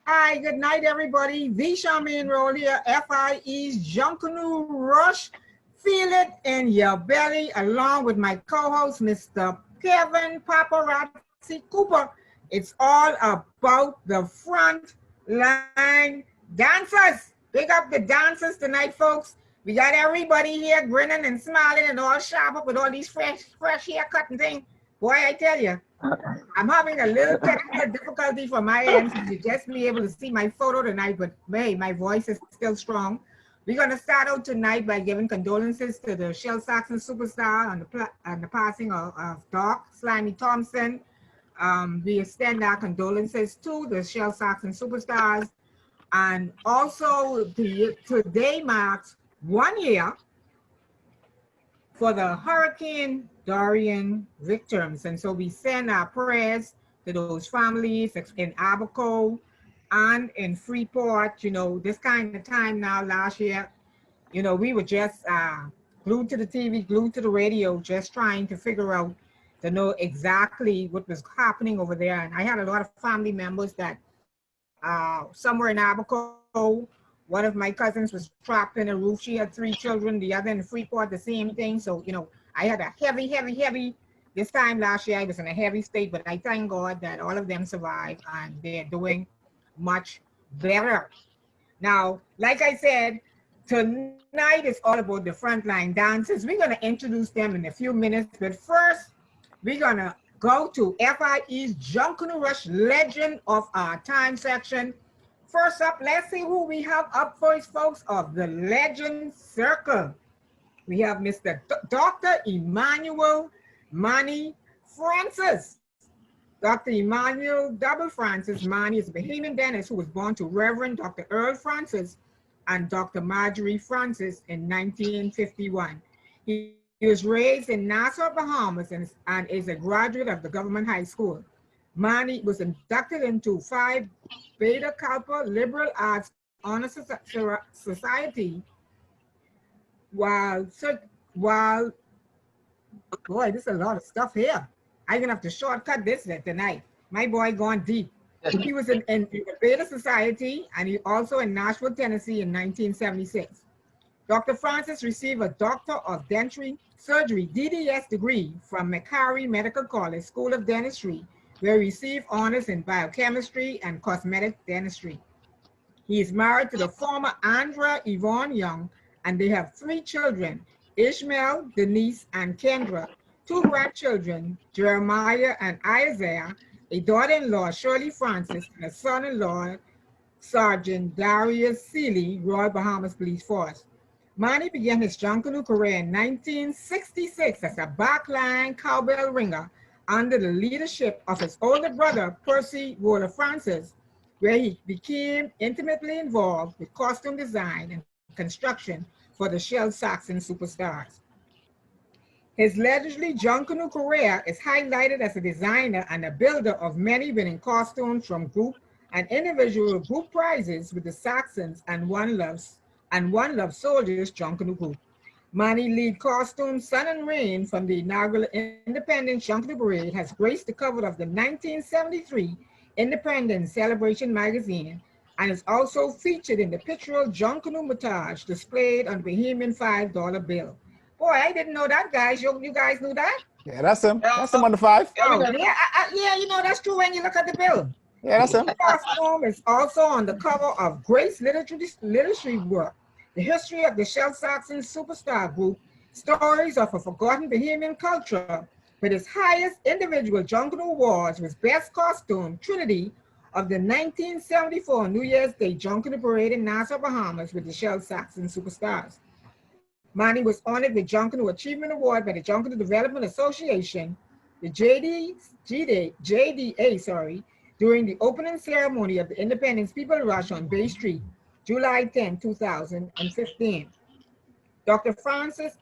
Hi, good night, everybody. The Charmaine Roll here, FIE's Junkanoo Rush. Feel it in your belly, along with my co-host, Mr. Kevin Paparazzi Cooper. It's all about the front line dancers. Big up the dancers tonight, folks. We got everybody here grinning and smiling and all sharp up with all these fresh haircut and things. Boy, I tell you, I'm having a little technical difficulty from my end, so you just be able to see my photo tonight, but hey, my voice is still strong. We're going to start out tonight by giving condolences to the Shell Saxon superstar on the passing of Doc Slimy Thompson. We extend our condolences to the Shell Saxon superstars, and also today marks 1 year for the Hurricane Dorian victims. And so we send our prayers to those families in Abaco and in Freeport. You know, this kind of time now last year, you know, we were just glued to the TV, glued to the radio, just trying to figure out to know exactly what was happening over there. And I had a lot of family members that somewhere in Abaco, one of my cousins was trapped in a roof. She had 3 children, the other in Freeport, the same thing. So, you know, I had a heavy, this time last year I was in a heavy state, but I thank God that all of them survived and they're doing much better. Now, like I said, tonight is all about the frontline dancers. We're gonna introduce them in a few minutes, but first, we're gonna go to FIE's Junkanoo Rush Legend of Our Time section. First up, let's see who we have up first, folks, of the Legend Circle. We have Mr. Dr. Emmanuel Manny Francis. Dr. Emmanuel Double Francis Manny is a Bahamian dentist who was born to Reverend Dr. Earl Francis and Dr. Marjorie Francis in 1951. He was raised in Nassau, Bahamas, and is a graduate of the government high school. Manny was inducted into Phi Beta Kappa Liberal Arts Honor Society while, boy, this is a lot of stuff here. I'm gonna have to shortcut this tonight. My boy gone deep. He was in the Beta Society, and he also in Nashville, Tennessee in 1976. Dr. Francis received a Doctor of Dentistry Surgery, DDS degree from McHarry Medical College School of Dentistry, where he received honors in biochemistry and cosmetic dentistry. He is married to the former Andra Yvonne Young, and they have 3 children, Ishmael, Denise, and Kendra, 2 grandchildren, Jeremiah and Isaiah, a daughter-in-law, Shirley Francis, and a son-in-law, Sergeant Darius Seeley, Royal Bahamas Police Force. Manny began his Junkanoo career in 1966 as a backline cowbell ringer under the leadership of his older brother, Percy Waller Francis, where he became intimately involved with costume design and construction for the Shell Saxon superstars. His legendary Junkanoo career is highlighted as a designer and a builder of many winning costumes from group and individual group prizes with the Saxons and One Love Soldiers Junkanoo group. Manny lead costume Sun and Rain from the inaugural Independence Junkanoo Parade has graced the cover of the 1973 Independence Celebration magazine and is also featured in the pictorial Junkanoo montage displayed on the Bahamian $5 bill. Boy, I didn't know that, guys. You guys knew that? Yeah, that's him. That's him on the 5. Oh, yeah, yeah, you know, that's true when you look at the bill. Yeah, that's him. The costume is also on the cover of Grace Literature work, The History of the Shell Saxon Superstar Group, Stories of a Forgotten Bahamian Culture, with his highest individual Junkanoo awards was Best Costume, Trinity, of the 1974 New Year's Day Junkanoo Parade in Nassau, Bahamas with the Shell Saxon Superstars. Manny was honored with Junkanoo Achievement Award by the Junkanoo Development Association, the JDA, during the opening ceremony of the Independence People Rush on Bay Street, July 10, 2015. Dr. Francis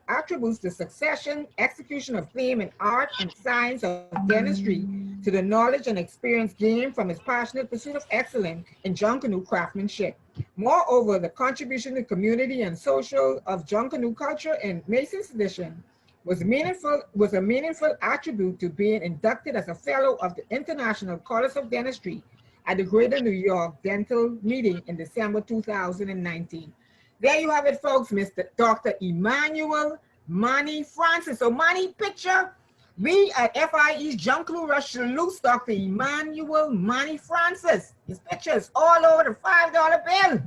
attributes the succession, execution of theme in art and science of dentistry to the knowledge and experience gained from his passionate pursuit of excellence in Junkanoo craftsmanship. Moreover, the contribution to community and social of Junkanoo culture in Mason's edition was a meaningful attribute to being inducted as a fellow of the International College of Dentistry at the Greater New York Dental Meeting in December 2019. There you have it, folks, Mr. Dr. Emmanuel Manny Francis. So Manny picture, we at FIE's Junkanoo Rush salutes Dr. Emmanuel Manny Francis. His picture is all over the $5 bill.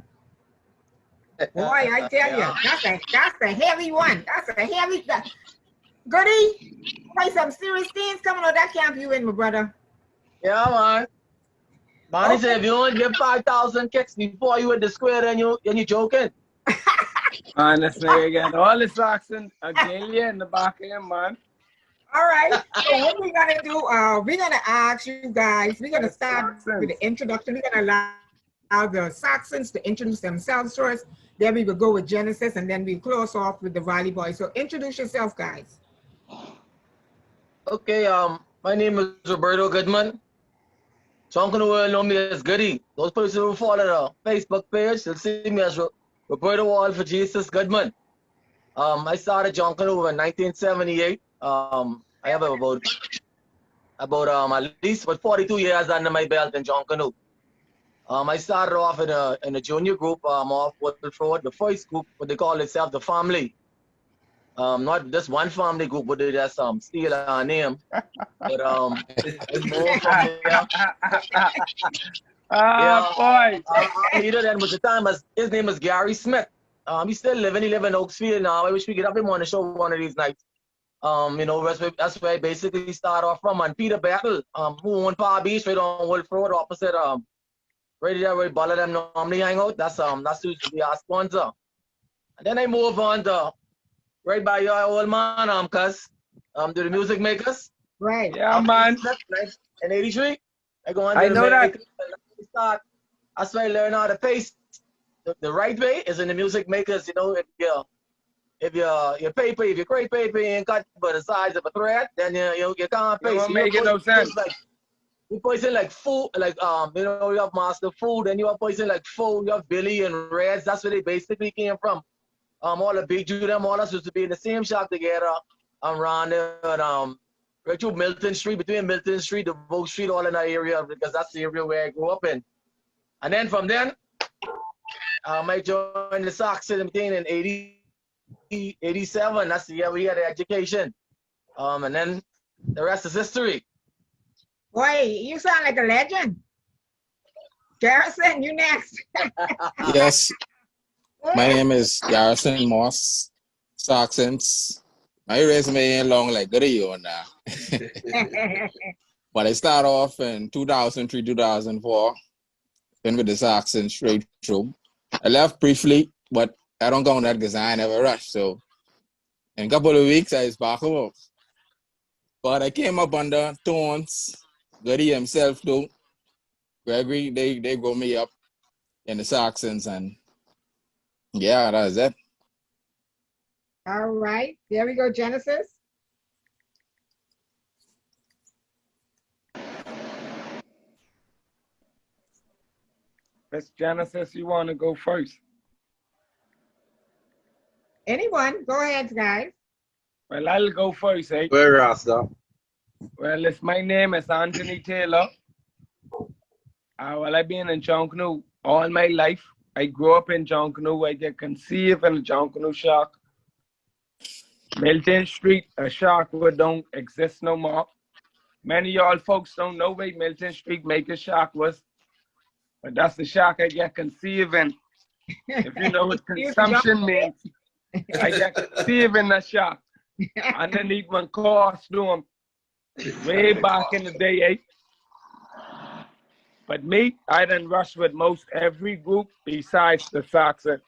Boy, I tell you, that's a heavy one. That's a heavy, Goody, play some serious things coming on that camp you in, my brother. Yeah, man. Manny said if you only get 5,000 kicks before you hit the square, then you're joking. Honestly, again, all the socks in in the back of him, man. All right. So what we're gonna do? We're gonna ask you guys. We're gonna start with the introduction. We're gonna allow the Saxons to introduce themselves first. Then we will go with Genesis, and then we close off with the Valley Boys. So introduce yourself, guys. Okay. My name is Roberto Goodman. Junkanoo will know me as Goody. Those persons who follow the Facebook page will see me as Roberto Wall for Jesus Goodman. I started Junkanoo in 1978. I have about at least 42 years under my belt in Junkanoo. I started off in a junior group off Wolf Road, the first group, what they call itself the family. Not just one family group, but they just steal our name. But it's more from there. Boy. Leader then was the time his name was Gary Smith. He's still living. He live in Oaksfield now. I wish we could have him on the show one of these nights. You know, that's where I basically start off from. And Peter Battle, who owned Palm Beach right on Wolf Road, opposite right there where Bala them normally hang out. That's used to be our sponsor. And then I move on to right by your old man, cuz to the Music Makers. Right. Yeah, man. In 83. I go on to I the know that. That's why I learn how to pace. The right way is in the Music Makers. You know, if your paper, if your great paper ain't cut by the size of a thread, then you can't pace. It make no sense. You poison like food, like you know, you have Master Food, and you have poison like Food, you have Billy and Reds. That's where they basically came from. All the big Jew, them all us used to be in the same shop together. Around there, right through Milton Street, between Milton Street, the Vogue Street, all in that area, because that's the area where I grew up in. And then from then, I joined the Sox in 87. That's the year we had the education. And then the rest is history. Boy, you sound like a legend. Garrison, you next. Yes. My name is Garrison Moss, Saxons. My resume ain't long like Goody on now. But I started off in 2003, 2004. Been with the Saxons straight through. I left briefly, but I don't go on that because I never rushed. So in a couple of weeks, I was back home. But I came up under Tones, Goody himself too. Gregory, they grow me up in the Saxons, and yeah, that's it. All right, there we go, Genesis. Miss Genesis, you want to go first? Anyone, go ahead, guys. Well, I'll go first, eh? Where Rasta? Well, my name is Anthony Taylor. Well, I've been in Junkanoo all my life. I grew up in Junkanoo. I get conceived in a Junkanoo shack. Milton Street, a shack where don't exist no more. Many of y'all folks don't know where Milton Street Maker Shack was. But that's the shack I get conceived in. If you know what consumption means, I get conceived in that shack. Underneath my costume, way back in the day, eh? But me, I done rush with most every group besides the Saxons.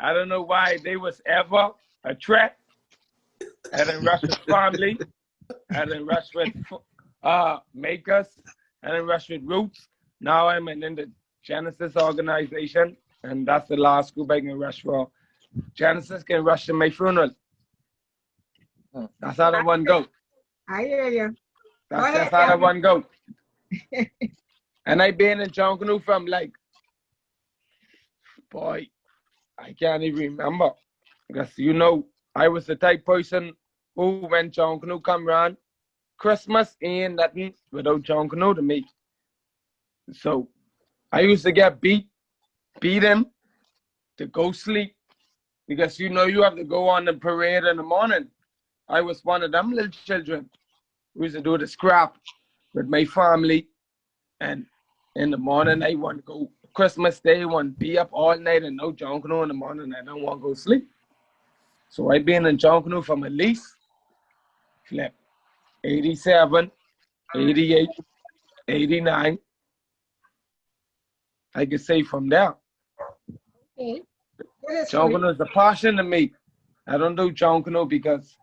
I don't know why they was ever a threat. I didn't rush with family. I didn't rush with makers. I didn't rush with roots. Now I'm in the Genesis organization, and that's the last group I can rush for. Genesis can rush to my funeral. That's how the one go. I hear you. That's just how the one go. And I been in Junkanoo from like, boy, I can't even remember. Because you know, I was the type person who when Junkanoo come around, Christmas ain't nothing without Junkanoo to me. So I used to get beaten to go sleep because you know you have to go on the parade in the morning. I was one of them little children who used to do the scrap with my family, and in the morning I want to go Christmas Day, want to be up all night and no Junkanoo in the morning. I don't want to go sleep. So I been in Junkanoo from at least 87, 88, 89. I can say from there. Okay. Junkanoo is a passion to me. I don't do Junkanoo because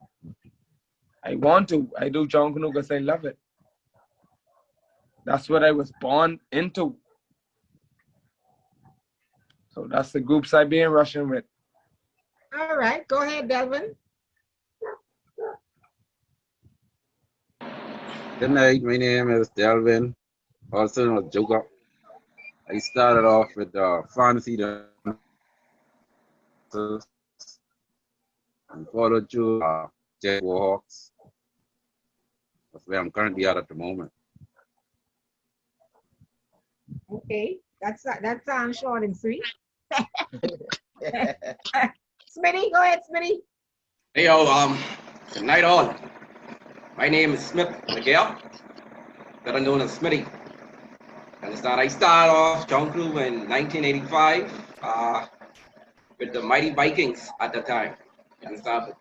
I want to. I do Junkanoo because I love it. That's what I was born into. So that's the groups I been rushing with. All right, go ahead, Delvin. Good night. My name is Delvin, also known as Joker. I started off with fantasy dances and followed through Jet Warhawks. That's where I'm currently at the moment. Okay, that sounds short and sweet. Smitty, go ahead, Smitty. Hey yo, good night all. My name is Smith Miguel, better known as Smitty. Understand? I started off Junkanoo in 1985 with the Mighty Vikings at the time. You understand?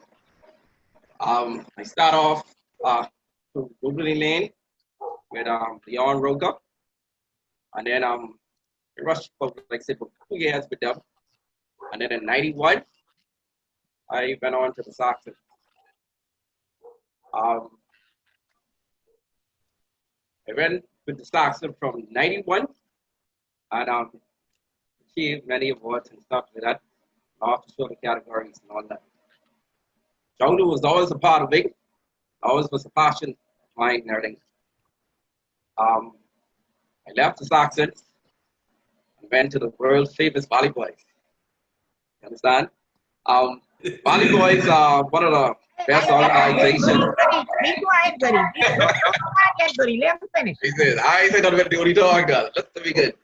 I started off Brooklyn Lane with Leon Roker, and then I rushed for like I said for 2 years with them, and then in '91 I went on to the Saxon. I went with the Saxon from '91 and achieved many awards and stuff like that, after certain categories and all that. Junkanoo was always a part of it, always was a passion of mine and everything. I left the Saxons and went to the world famous Valley Boys. You understand? Valley Boys are one of the best organizations. Be quiet, Goody. Don't get Goody. Let him finish. He said, I said, don't the only dog, girl. Let's be good.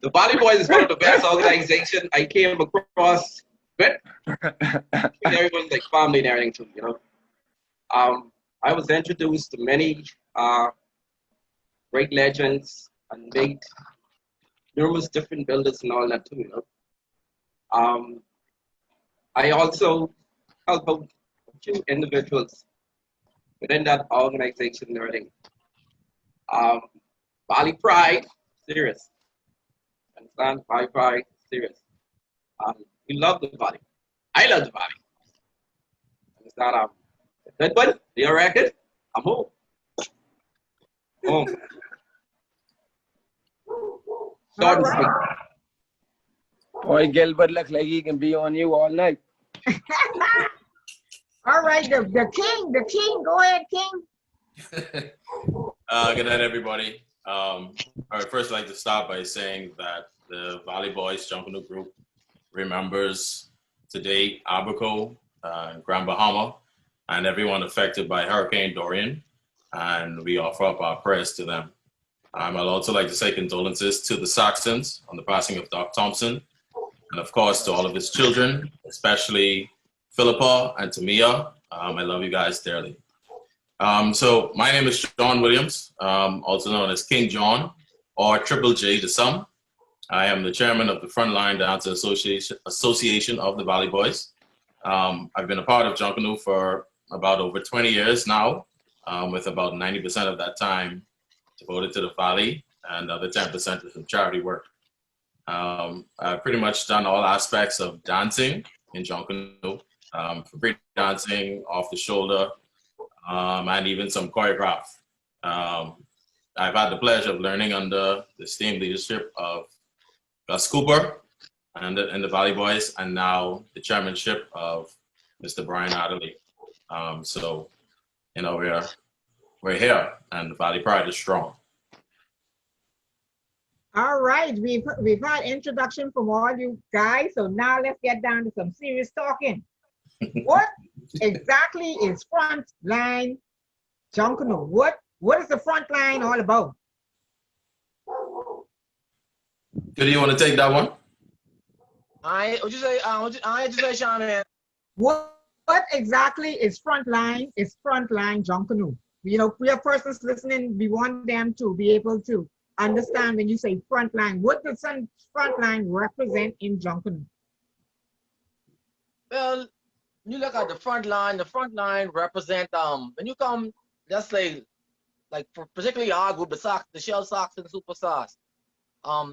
The Valley Boys is one of the best organizations I came across with. Everyone's like family and everything too, you know. I was introduced to many great legends and made numerous different builders and all that too, you know. I also helped out a few individuals within that organization and everything. Valley Pride, serious. Understand? Valley Pride, serious. We love the Valley. I love the Valley. Understand? Good one, your record, I'm home. Home. Short and sweet. Boy, Gilbert look like he can be on you all night. All right, the king, go ahead, King. Good night, everybody. I would first like to start by saying that the Valley Boys Junkanoo group remembers today Abaco, Grand Bahama, and everyone affected by Hurricane Dorian, and we offer up our prayers to them. I'd also like to say condolences to the Saxons on the passing of Doc Thompson, and of course to all of his children, especially Philippa and Tamia. I love you guys dearly. So my name is John Williams, also known as King John, or Triple J to some. I am the chairman of the Frontline Association of the Valley Boys. I've been a part of Junkanoo for about over 20 years now, with about 90% of that time devoted to the Valley and the other 10% to some charity work. I've pretty much done all aspects of dancing in Junkanoo, for break dancing, off the shoulder, and even some choreograph. I've had the pleasure of learning under the esteemed leadership of Gus Cooper and the Valley Boys, and now the chairmanship of Mr. Brian Adderley. So, you know, we're here, and the Valley Pride is strong. All right, we've had introduction from all you guys, so now let's get down to some serious talking. What exactly is Frontline Junkanoo? What is the Frontline all about? Do you want to take that one? What you say, Sean, man? What exactly is Frontline Junkanoo? You know, we have persons listening, we want them to be able to understand when you say frontline, what does frontline represent in Junkanoo? Well, you look at the front line represent when you come, just like particularly our group, the Shell Sox and Super Stars.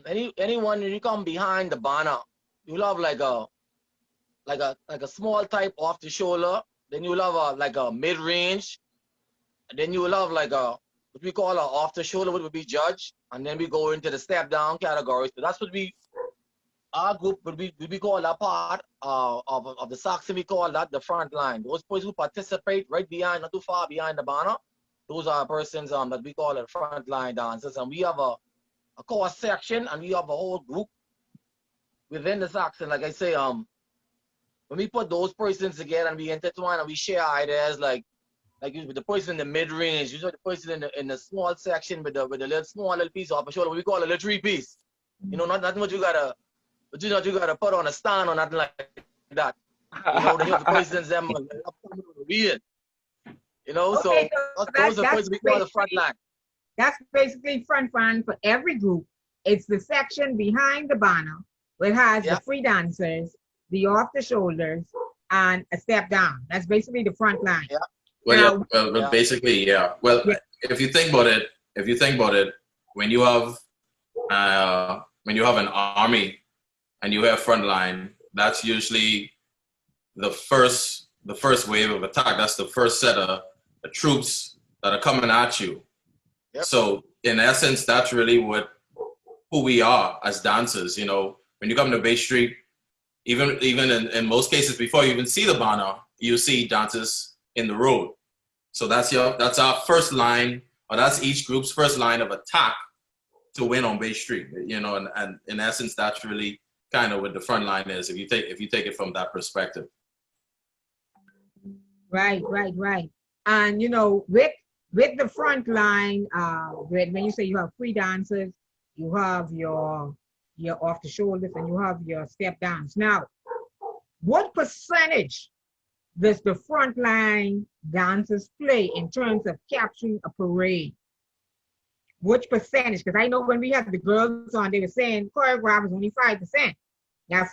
Anyone when you come behind the banner, you love like a small type off the shoulder, then you love like a mid range, and then you love like a what we call a off the shoulder, what would be judge, and then we go into the step down category. So that's what our group would be called that part of the Sox, and we call that the front line. Those boys who participate right behind, not too far behind the banner, those are persons that we call it front line dancers, and we have a core section, and we have a whole group within the Sox. And like I say, when we put those persons together and we intertwine and we share ideas, like with the person in the mid range, usually the person in the small section with the little piece off the shoulder, what we call a little 3-piece. You know, nothing what you gotta put on a stand or nothing like that. You know, the persons them weird. You know, Okay, so those are the persons we call the front line. That's basically front line for every group. It's the section behind the banner where it has the free dancers, the off the shoulders, and a step down. That's basically the front line. Yeah. Well, basically, yeah. Well, if you think about it, when you have an army and you have front line, that's usually the first wave of attack. That's the first set of troops that are coming at you. Yep. So in essence, that's really who we are as dancers. You know, when you come to Bay Street, even in most cases before you even see the banner, you see dancers in the road. So that's our first line, or that's each group's first line of attack to win on Bay Street. You know, and in essence, that's really kind of what the front line is if you take it from that perspective. Right. And you know, with the front line, when you say you have free dancers, you have your off the shoulders, and you have your step downs. Now, what percentage does the frontline dancers play in terms of capturing a parade? Which percentage? Because I know when we had the girls on, they were saying choreograph is only 5%. Now,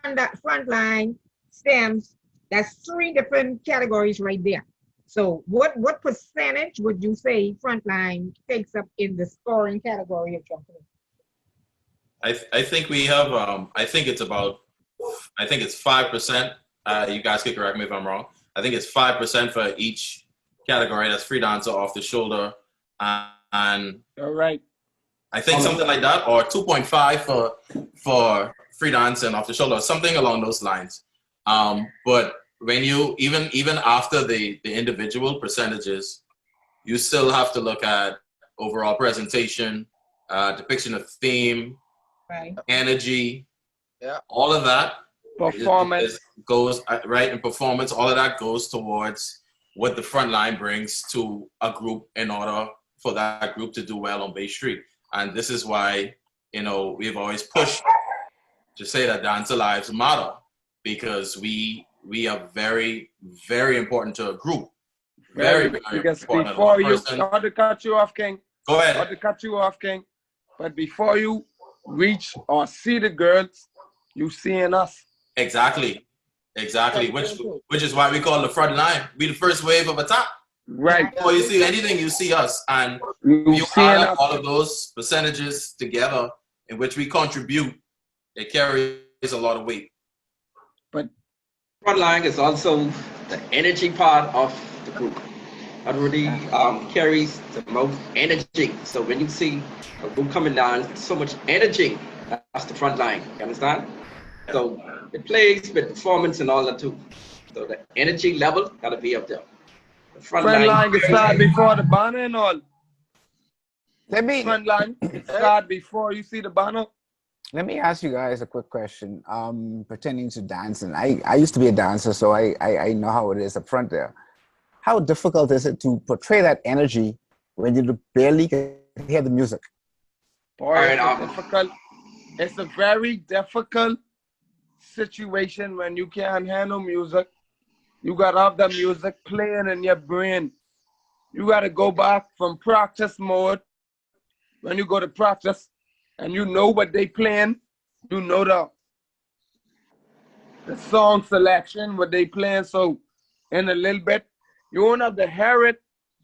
frontline stems, that's 3 different categories right there. So what percentage would you say frontline takes up in the scoring category of Junkanoo? I think we have, I think it's 5%. You guys can correct me if I'm wrong. I think it's 5% for each category. That's free dancer, off the shoulder, and all right. I think something like that, or 2.5 for free dance and off the shoulder, something along those lines. But when you even after the individual percentages, you still have to look at overall presentation, depiction of theme, Right. energy, all of that. Performance goes right in performance. All of that goes towards what the front line brings to a group in order for that group to do well on Bay Street. And this is why, you know, we've always pushed to say that dancer lives matter, because we are very, very important to a group. Very, very because important. Before you, not to cut you off, King. Go ahead. Not to cut you off, King. But before you reach or see the girls, you seeing us. Exactly. Which is why we call the front line. We the first wave of attack. Right. Before you see anything, you see us. And you add up all of those percentages together in which we contribute it carries a lot of weight. But Frontline is also the energy part of the group. It really carries the most energy. So when you see a group coming down, so much energy, that's the front line. You understand? So it plays with performance and all that too. So the energy level gotta be up there. The front Frontline can start before the banner and all. Let me Frontline can start before you see the banner. let me ask you guys a quick question. Pertaining to dancing, I used to be a dancer, so I know how it is up front there. How difficult is it to portray that energy when you barely can hear the music? Boy, it's difficult. It's a very difficult situation when you can't handle music. You gotta have the music playing in your brain. You gotta go back from practice mode. When you go to practice and you know what they playing, you know the song selection, what they playing. So in a little bit, you won't have to hear it,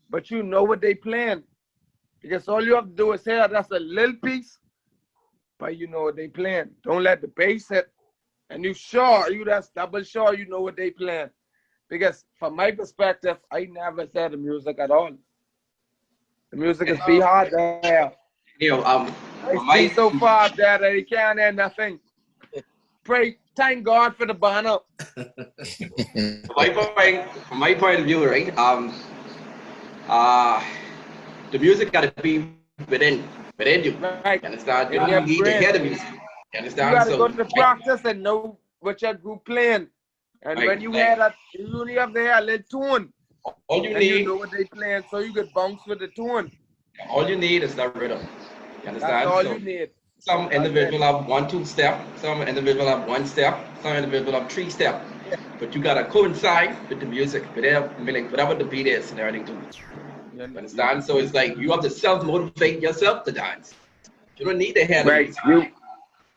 but you know what they playing. Because all you have to do is hear that's a little piece, but you know what they playing. Don't let the bass hit. And you that's double sure you know what they playing. Because from my perspective, I never said the music at all. The music is be hard to hear. It's so far that they can't hear nothing. Pray, thank God for the banner. From my point of view, right? The music gotta be within you. Right. You understand? You don't need to hear the music. You understand? You gotta go to the practice and know what your group playing. And when you hear that, you only have to hear a little tune. All you and need, you know what they playing, so you could bounce with the tune. all you need is that rhythm. You understand? That's all you need. Some individual have 1-2 step, some individual have 1 step, some individual have 3 step. But you gotta coincide with the music, whatever the beat is and everything too. You understand? So it's like you have to self-motivate yourself to dance. You don't need to hear the music.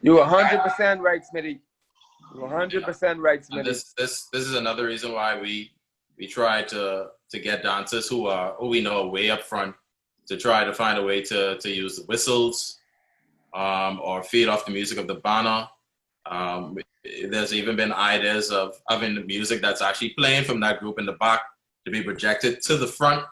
You 100% right, Smitty. You 100% right, Smitty. This is another reason why we try to get dancers who we know are way up front to try to find a way to use the whistles or feed off the music of the banner. There's even been ideas of having the music that's actually playing from that group in the back to be projected to the front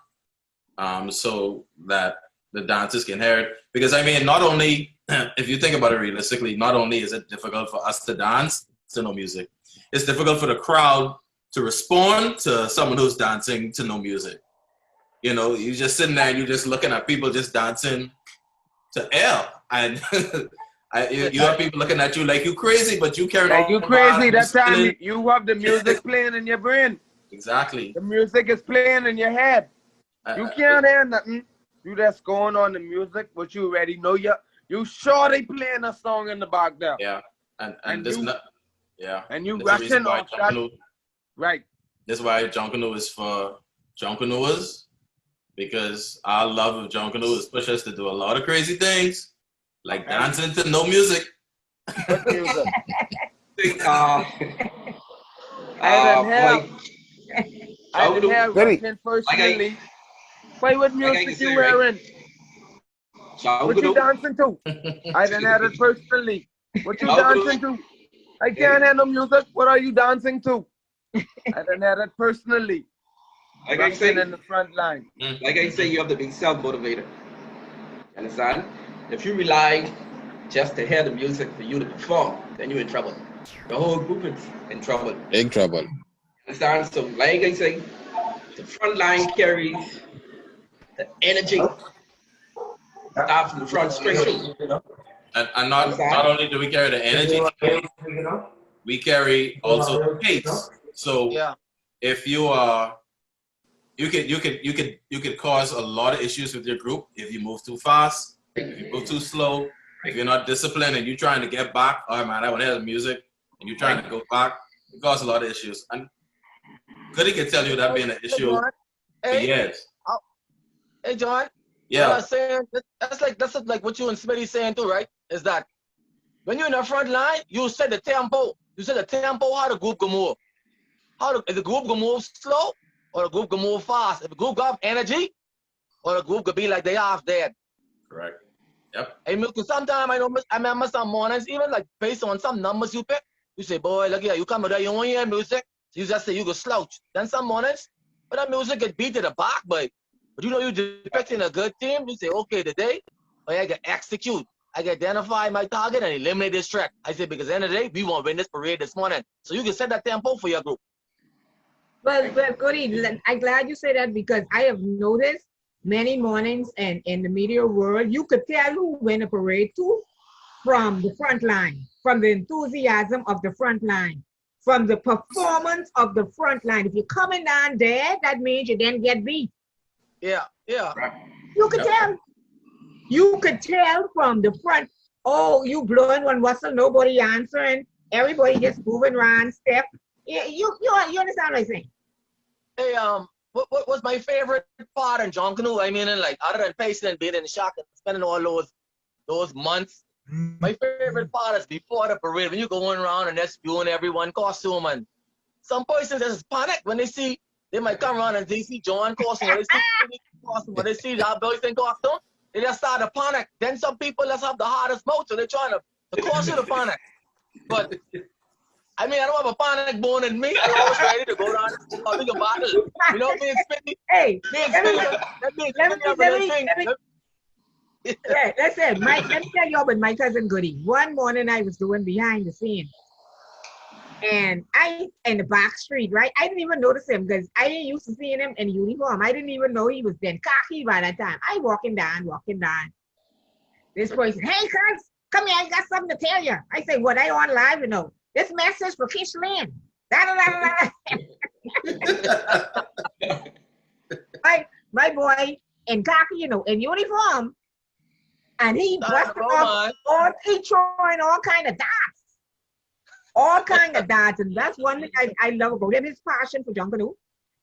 so that the dancers can hear it. Because I mean, not only, if you think about it realistically, not only is it difficult for us to dance to no music, it's difficult for the crowd to respond to someone who's dancing to no music. You know, you're just sitting there and you're just looking at people just dancing to air. And you have people looking at you like you crazy, but you carry like you crazy. That time you have the music playing in your brain. Exactly. The music is playing in your head. You can't hear nothing. You just going on the music, but you already know you sure they playing a song in the back there. Yeah. And this And you rushing off that. Right. That's why Junkanoo is for Junkanooers, because our love of Junkanoo has pushed us to do a lot of crazy things, like dancing to no music. What music? I didn't have Russian personally. Wait, what music you wearing? What you dancing to? I didn't have it personally. What you dancing to? I can't hear no music. What are you dancing to? I didn't have it personally. Like I say, in the front line. Like I say, you have to be self-motivated. You understand? If you rely just to hear the music for you to perform, then you're in trouble. The whole group is in trouble. In trouble. Understand? So, like I say, the front line carries the energy. Start from the front straight through. And not only do we carry the energy, we carry also the pace. So if you are, you could cause a lot of issues with your group if you move too fast, if you move too slow, if you're not disciplined and you're trying to get back. Oh man, I want to hear the music, and you're trying to go back. It causes a lot of issues. And Goody can tell you that being an issue for years. Hey John. Yeah. What I'm saying, that's like what you and Smitty saying too, right? Is that when you're in the front line, you set the tempo. You set the tempo how the group can move. If the group can move slow or the group can move fast. If the group got energy or the group could be like they half dead. Correct. Yep. Because sometimes I remember some mornings, even like based on some numbers you pick, you say, boy, look here, you come with that, you want to hear music, so you just say you go slouch. Then some mornings, but that music get beat to the back, but you know you're depicting a good team, you say, okay, today, I can execute. I can identify my target and eliminate this track. I say, because at the end of the day, we want to win this parade this morning. So you can set that tempo for your group. Well, Goody, I'm glad you say that because I have noticed many mornings and in the media world, you could tell who win a parade too from the front line, from the enthusiasm of the front line, from the performance of the front line. If you're coming down there, that means you didn't get beat. Yeah. You could tell. You could tell from the front, oh, you blowing one whistle, nobody answering, everybody just moving around, step. You understand what I'm saying? Hey, what was my favorite part in Junkanoo? I mean, like other than pacing and being in the shock and spending all those months, my favorite part is before the parade when you're going around and that's viewing everyone costume and some persons just panic when they might come around and they see John costume or they see costume or they see that boys in costume, they just start to panic. Then some people just have the hardest mouth, so they're trying to cause you to panic. But I mean, I don't have a panic bone in me. I'm always ready to go down and big a battle. You know, me and Smitty. Hey, let me listen, let me tell you about my cousin Goody. One morning I was doing behind the scenes. And I, in the back street, right? I didn't even notice him because I didn't used to seeing him in uniform. I didn't even know he was then khaki by that time. I walking down. This person, hey, cuz, come here, I got something to tell you. I say, what, I on live? You know, this message for Kish Lynn. My boy in khaki, you know, in uniform, and he busted off, he throwing all kind of darts. All kind of darts, and that's one thing I love about him, his passion for Junkanoo.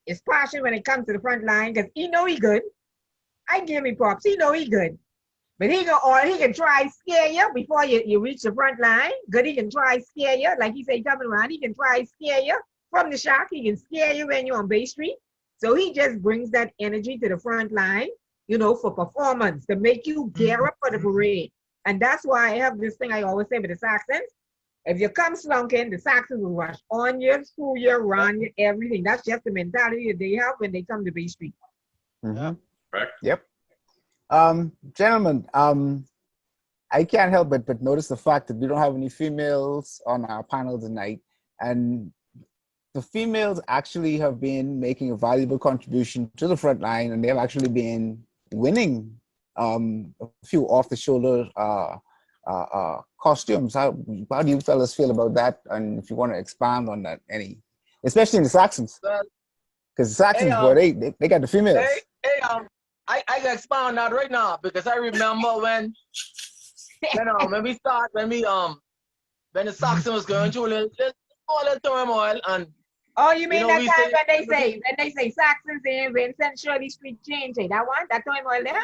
His passion when it comes to the front line, because he know he good. I give him props, he know he good. But he can try scare you before you reach the front line. Good, he can try scare you, like he said, coming around, he can try scare you from the shock, he can scare you when you're on Bay Street. So he just brings that energy to the front line, you know, for performance, to make you gear up for the parade. And that's why I have this thing I always say with the Saxons. If you come slunking, the Saxons will rush on you, screw you, run you, everything. That's just the mentality that they have when they come to Bay Street. Correct. Yep. Gentlemen, I can't help but notice the fact that we don't have any females on our panel tonight. And the females actually have been making a valuable contribution to the front line, and they've actually been winning a few off-the-shoulder costumes. How do you fellas feel about that? And if you want to expand on that, especially in the Saxons, because the Saxons, boy, they got the females. I can expand on that right now because I remember when the Saxon was going through a little turmoil and. Oh, you mean that time when they say Saxons and Vincent Shirley Street change? That one, that turmoil there.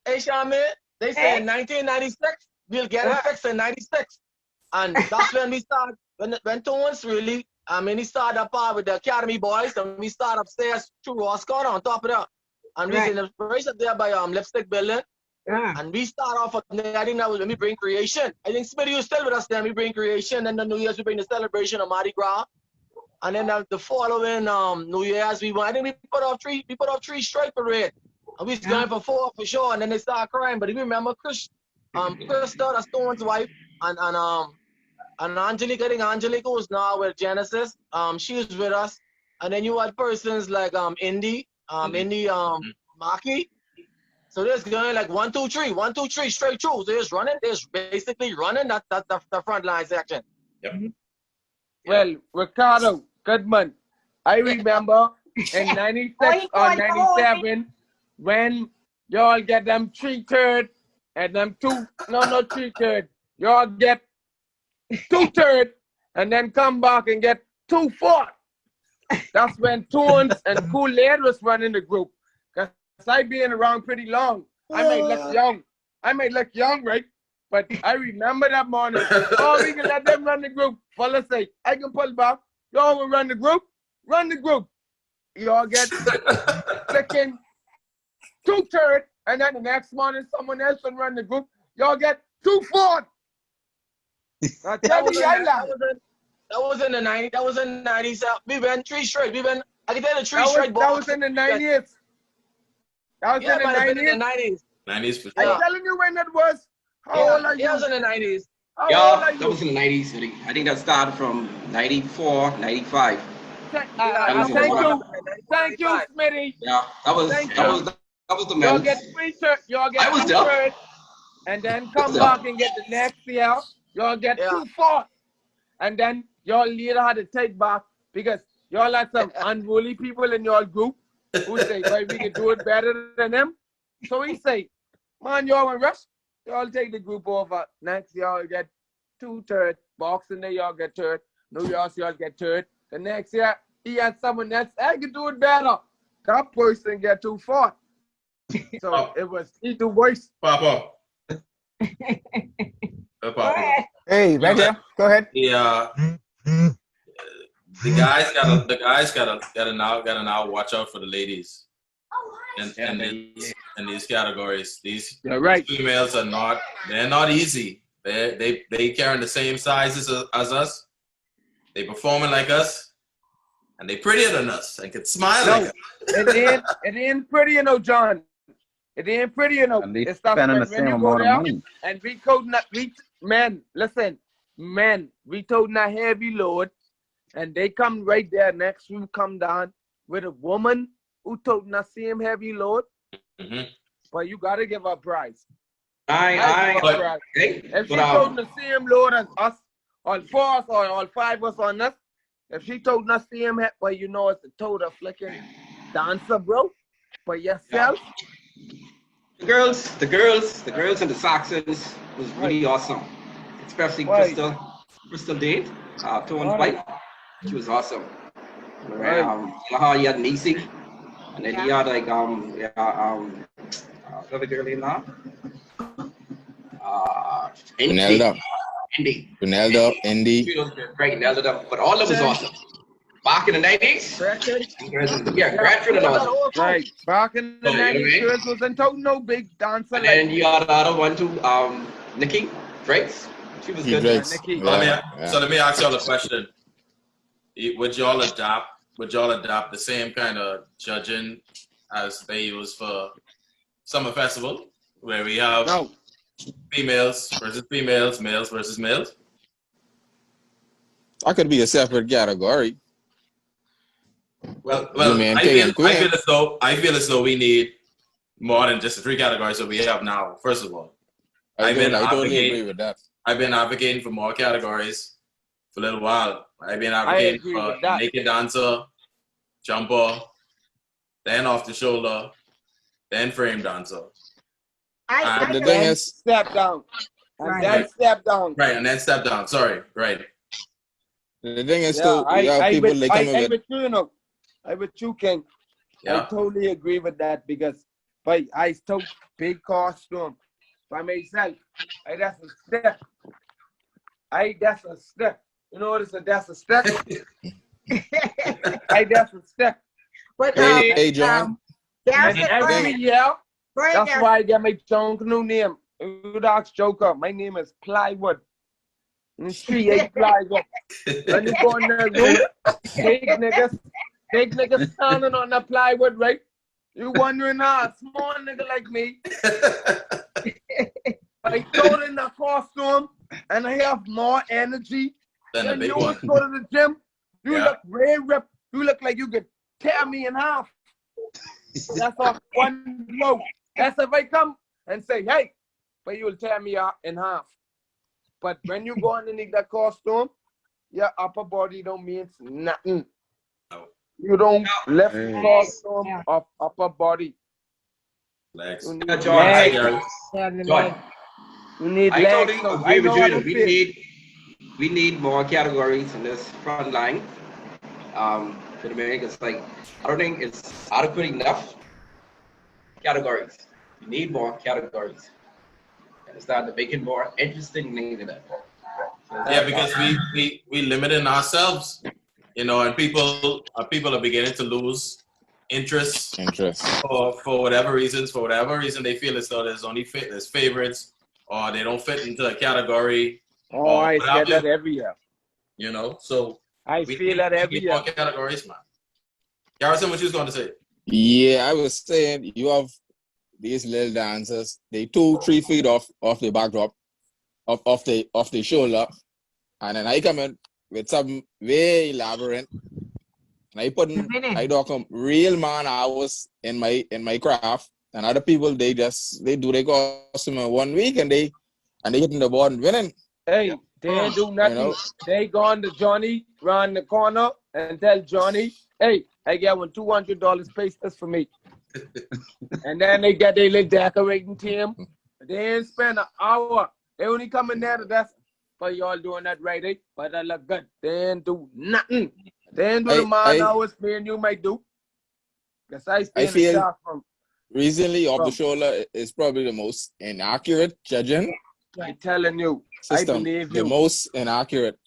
Hey, Shami, they say in 1996, we'll get it fixed in 96. And that's when we start, when Tones really, he started up with the Academy boys, and we start upstairs through Roscoe on top of that. And we in the place up there by Lipstick Building. And we start off, I think that was when we bring creation. I think Smitty was still with us then, we bring creation, and then the New Year's we bring the celebration of Mardi Gras. And then the following New Year's, I think we put off three straight parade. And we was going for 4 for sure, and then they started crying. But if you remember, Krista, that's Stone's wife, and Angelique, I think Angelique was now with Genesis. She was with us. And then you had persons like Indy, Maki. So there's going like 1, 2, 3, 1, 2, 3 straight through. There's basically running that the front line section. Yep. Well, Ricardo Goodman, I remember in 96 or 97 when y'all get them 3/3 and them 3/3. Y'all get 2/3 and then come back and get 2/4. That's when Tones and Kool-Aid was running the group. Cause I been around pretty long. I may look young, right? But I remember that morning. Oh, we can let them run the group. Fellas say, I can pull back. Y'all will run the group. Run the group. Y'all get flicking 2/3 and then the next morning someone else will run the group. Y'all get 2-4. Now tell me, That was in the 90s. That was in the 90s. We went 3 straight. I can tell you 3 straight that was in the 90s. That was Yeah, in might have been in the 90s. 90s. 90s for I'm sure. telling you when that was. How old are you? It was in the 90s. How old Yeah, are you? that was in the 90s. I think that started from 94, 95. Yeah, that was Thank what you. happened in Thank you, 95. Smitty. Yeah, that was Thank that you. was that was the Y'all men. get 3 shirts. Y'all get I was 2 there. shirts. And then come there. back and get the next year. Y'all get Yeah. 2-4. And then y'all later had to take back because y'all had some unruly people in your group who say, well, we can do it better than them. So he say, man, y'all want rush? Y'all take the group over. Next, y'all get 2 third. Boxing Day, y'all get third. New Year's, y'all get third. The next year, he had someone else, I can do it better. That person get 2-4. So it was either worse. Papa. Papa. Hey, right here. Go ahead. Yeah. The guys gotta now watch out for the ladies. And these categories. These females are they're not easy. They carrying the same sizes as us. They performing like us. And they prettier than us and can smile like us. It ain't pretty, John. It ain't pretty, And they It's not spending the when same you go amount of there money. and we toting a heavy load, and they come right there next. You come down with a woman who toting the same heavy load, but you gotta give her a prize. Hey, If she toting the same load as us, all 4 of us or all 5 of us on us, if she toting the same head, well, you know it's a total flicking dancer, bro. But yourself. the girls and the Saxons was really awesome. Especially Crystal Dade, Tone White. She was awesome. How you had Nisi, and then you had like another girl in now. Indy. Great, nailed it up. But all of them was awesome. Back in the 90s. Bradford and awesome. Right. Back in the 90s, girls wasn't toting no big dancer. And then you got the other one too, Nikki Drakes. She was good. Nikki. So let me ask y'all a question. Would y'all adopt the same kind of judging as they use for Summer Festival, where we have females versus females, males versus males? I could be a separate category. Well, I feel as though we need more than just the 3 categories that we have now. First of all, I totally agree with that. I've been advocating for more categories for a little while. I've been advocating for naked dancer, jumper, then off the shoulder, then frame dancer. The thing is, step down. And then step down. Right, and then step down. Sorry, right. The thing is, too, you have people they come in with. I'm with you, King. Yeah. I totally agree with that because I took big costume by myself. That's a step. That's a step. You know what it's that's a step? That's a step. But hey, John. And every year, that's why I get my Junkanoo name. You ask Joker, my name is Plywood. In the street, 8 Plywood. When you go in the room, big niggas standing on the plywood, right? You wondering how a small nigga like me, I throw in the costume and I have more energy than you would go to the gym. You look very ripped. You look like you could tear me in half. That's off one blow. That's if I come and say, hey, but you will tear me in half. But when you go underneath that costume, your upper body don't mean nothing. You don't lift costume of upper body. Legs. You need John, you need I legs. totally agree with you. We need more categories in this front line. For the Americans, it's like I don't think it's adequate enough categories. You need more categories. And it's not to make it more interesting than that. Yeah, because we limiting ourselves, and people are beginning to lose interests Interest. for whatever reasons. For whatever reason, they feel as though there's favorites, or they don't fit into a category. Oh, I whatever, said that every year. You know, so I we feel that every need year. more categories, man. Garrison, what you was going to say? Yeah, I was saying you have these little dancers. They 2-3 feet off the backdrop, off the shoulder, and then I come in with something very elaborate. And I do come real man hours in my craft, and other people they do their costume in 1 week and they hitting the board and winning. Hey, they ain't do nothing. You know? They gone to Johnny, round the corner, and tell Johnny, hey, I get $200 pays this for me. And then they get their little decorating team. They ain't spend an hour. They only come in there to that's for y'all doing that right, eh? But that look good. They ain't do nothing. They ain't do the man hours me and you might do. Because I feel from recently off the shoulder is probably the most inaccurate judging. I'm telling you, system, I believe the you. most inaccurate.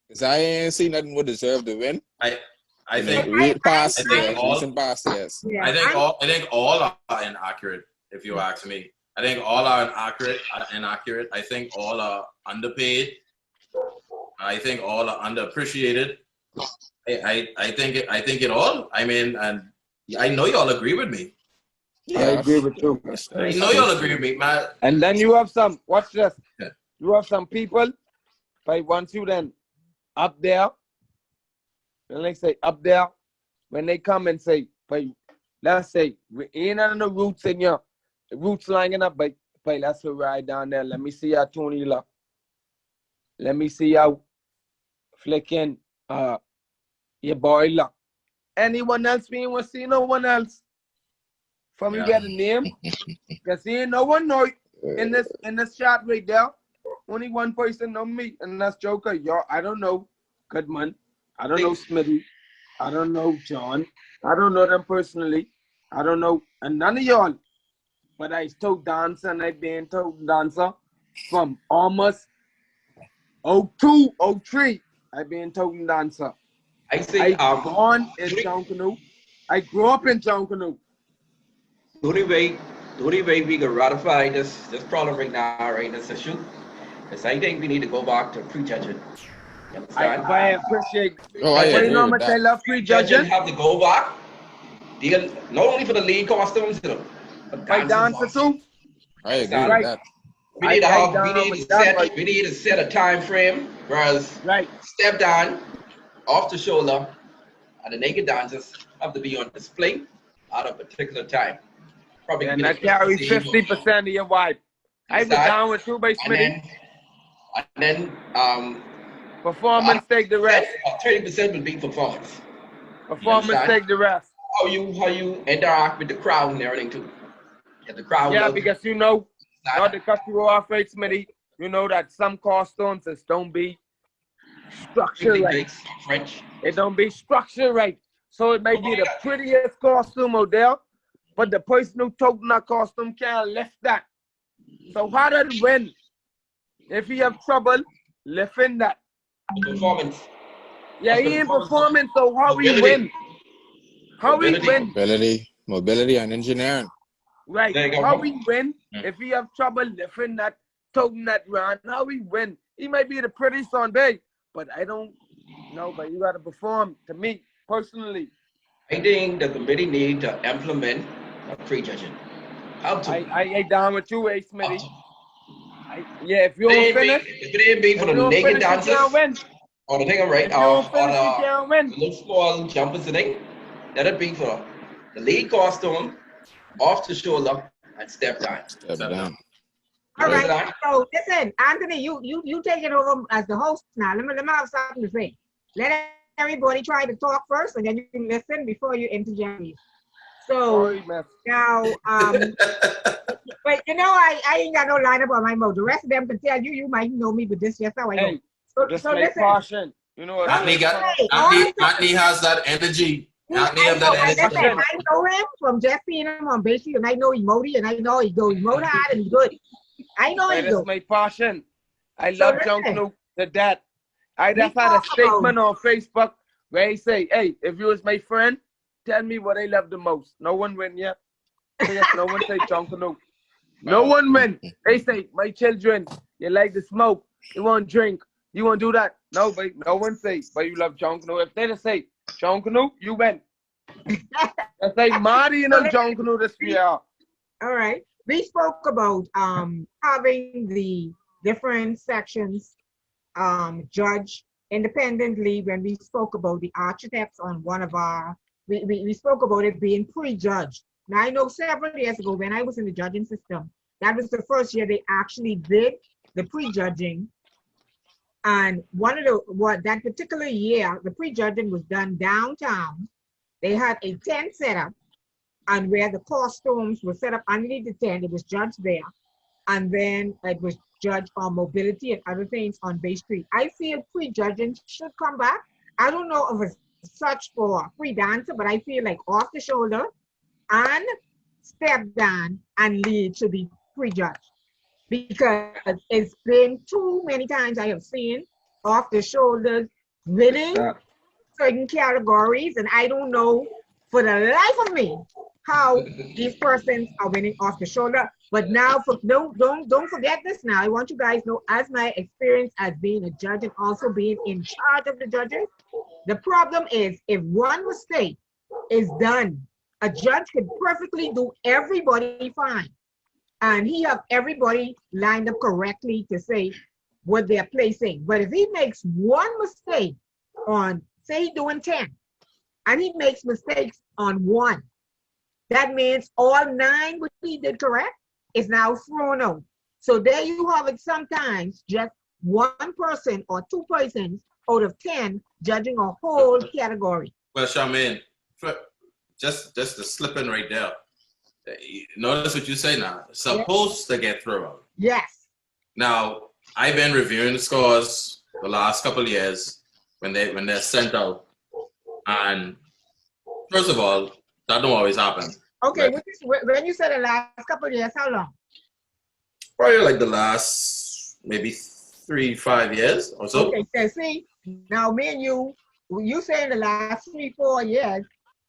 Because I ain't seen nothing would deserve to win. I think recent past years. I think all are inaccurate, if you ask me. I think all are inaccurate. I think all are underpaid. I think all are underappreciated. I think it all. I mean, and I know y'all agree with me. Yeah, I agree with you. I know y'all agree with me, man. And then you have some, watch this. Yeah. You have some people, like once you then up there, and they say up there, when they come and say, but let's say, we ain't on the roots in your roots lining up, but let's ride down there. Let me see how Tony look. Let me see how flicking your boy look. Anyone else being want to see no one else? From you get a name, because ain't no one know in this chat right there. Only one person know me, and that's Joker. Yo, I don't know Goodman. I don't know Smitty. I don't know John. I don't know them personally. I don't know, and none of y'all. But I still dance, and I've been told dancer from almost 02, 03. I've been told dancer. I say, born in Junkanoo. I grew up in Junkanoo. The only way we can ratify this problem right now, right, this issue, is I think we need to go back to prejudging. You understand? I appreciate. I agree know with much I love prejudging. Have to go back. Deal not only for the lead costumes, but dancer too. I agree with that. We need to set a time frame, whereas step down, off the shoulder, and the naked dancers have to be on display at a particular time. Probably and that carry 50% of your wife. I was down with you by Smitty. And then performance take the rest. 30% will be performance. Performance take the rest. How you interact with the crowd and everything too. Get the crowd. Yeah, because you know, not to cut you off, right, Smitty. You know that some costumes just don't be structured right. French. It don't be structured right. So it may be the prettiest costume out there, but the person who took that costume can't lift that. So how does it win? If he have trouble lifting that. Performance. Yeah, he ain't performing, so how we win? How we win? Mobility and engineering. Right. How we win? If he have trouble lifting that, toting that round, how we win? He might be the prettiest on day, but I don't know, but you gotta perform to me personally. I think the committee need to implement a prejudging. I down with you, Smitty. Yeah, if you don't finish, if it ain't big for the naked dancers, or the thing I'm right, or the little small jumpers thing, let it be for the lead costume, off the shoulder, and step down. Step down. All right. So listen, Anthony, you take it over as the host now. Let me have something to say. Let everybody try to talk first, and then you can listen before you interject. So now, but you know, I ain't got no lineup on my mouth. The rest of them can tell you might know me, but this just how I know. So listen. Caution. You know what? Anthony has that energy. I know him from just seeing him on Basically, and I know he's moody, and I know he goes motor hard and he's good. I know he's good. That's my passion. I love Junkanoo to death. I just had a statement on Facebook where he say, hey, if you was my friend, tell me what they love the most. No one win yet. Yes, no one say Junkanoo. No one win. They say, my children, you like to smoke, you want to drink, you want to do that. No, but no one say, but you love Junkanoo. If they just say Junkanoo, you win. I say, Marty, you know Junkanoo this year. All right. We spoke about having the different sections judge independently when we spoke about the architects on one of our, we spoke about it being pre-judged. Now I know several years ago when I was in the judging system, that was the first year they actually did the pre-judging. And that particular year, the pre-judging was done downtown. They had a tent set up, and where the costumes were set up underneath the tent, it was judged there. And then it was judged on mobility and other things on Bay Street. I feel pre-judging should come back. I don't know if it's such for free dancer, but I feel like off the shoulder and step down and lead should be pre-judged. Because it's been too many times I have seen off the shoulders winning certain categories, and I don't know for the life of me how these persons are winning off the shoulder. But now, don't forget this now. I want you guys to know, as my experience as being a judge and also being in charge of the judges, the problem is if one mistake is done, a judge could perfectly do everybody fine. And he have everybody lined up correctly to say what they're placing. But if he makes one mistake on, say he's doing 10, and he makes mistakes on 1, that means all 9 which he did correct is now thrown out. So there you have it, sometimes just 1 person or 2 persons out of 10 judging a whole category. Well, Charmaine, just the slipping right there. Notice what you say now. Supposed to get thrown out. Yes. Now, I've been reviewing the scores the last couple of years when they're sent out, and first of all, that don't always happen. Okay, when you said the last couple of years, how long? Probably like the last maybe 3-5 years or so. Okay, so see, now me and you say in the last 3-4 years,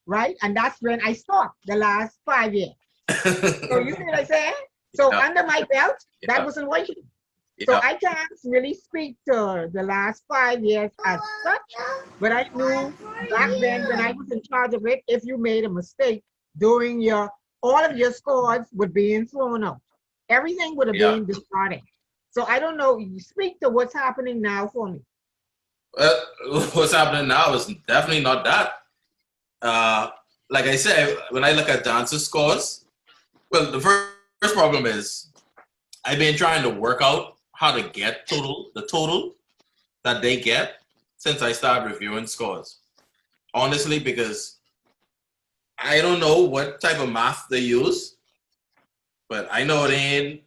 right? And that's when I stopped the last 5 years. So you see what I'm saying? So under my belt, that wasn't working. So I can't really speak to the last 5 years as such, but I knew back then when I was in charge of it, if you made a mistake during all of your scores would be thrown out. Everything would have been discarded. So I don't know, you speak to what's happening now for me. What's happening now is definitely not that. Like I said, when I look at dancer scores, well, the first problem is I've been trying to work out how to get the total that they get since I started reviewing scores. Honestly, because I don't know what type of math they use, but I know it ain't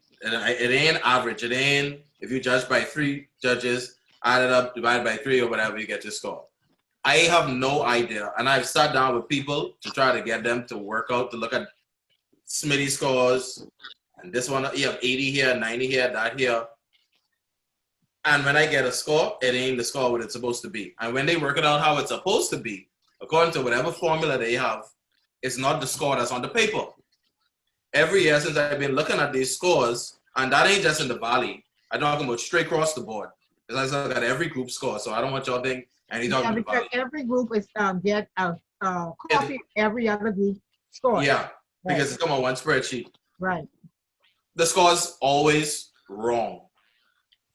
average. It ain't if you judge by 3 judges, add it up, divide by 3 or whatever, you get your score. I have no idea, and I've sat down with people to try to get them to work out, to look at Smitty scores, and this one, you have 80 here, 90 here, that here. And when I get a score, it ain't the score what it's supposed to be. And when they work it out how it's supposed to be, according to whatever formula they have, it's not the score that's on the paper. Every year since I've been looking at these scores, and that ain't just in the Valley, I'm talking about straight across the board. Because I look at every group score, so I don't want y'all to think anything about because every group is get a copy every other group score. Yeah, because it's come on one spreadsheet. Right. The score's always wrong.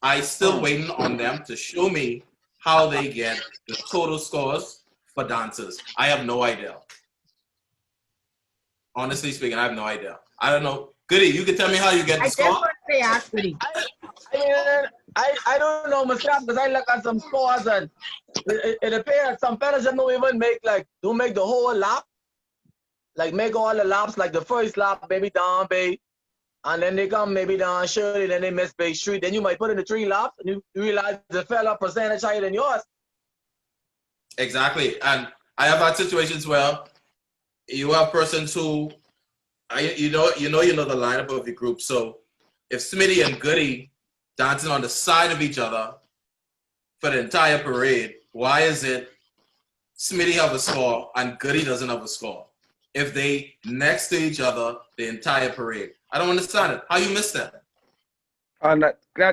I still waiting on them to show me how they get the total scores for dancers. I have no idea. Honestly speaking, I have no idea. I don't know. Goody, you can tell me how you get the score? I don't know myself because I look at some scores and it appears some fellas don't even don't make the whole lap. Like make all the laps, like the first lap, maybe down Bay, and then they come maybe down Shirley, then they miss Bay Street. Then you might put in the 3 laps and you realize the fella percentage higher than yours. Exactly. And I have had situations where you have persons who, you know the lineup of the group. So if Smitty and Goody dancing on the side of each other for the entire parade, why is it Smitty have a score and Goody doesn't have a score if they next to each other the entire parade? I don't understand it. How you miss that?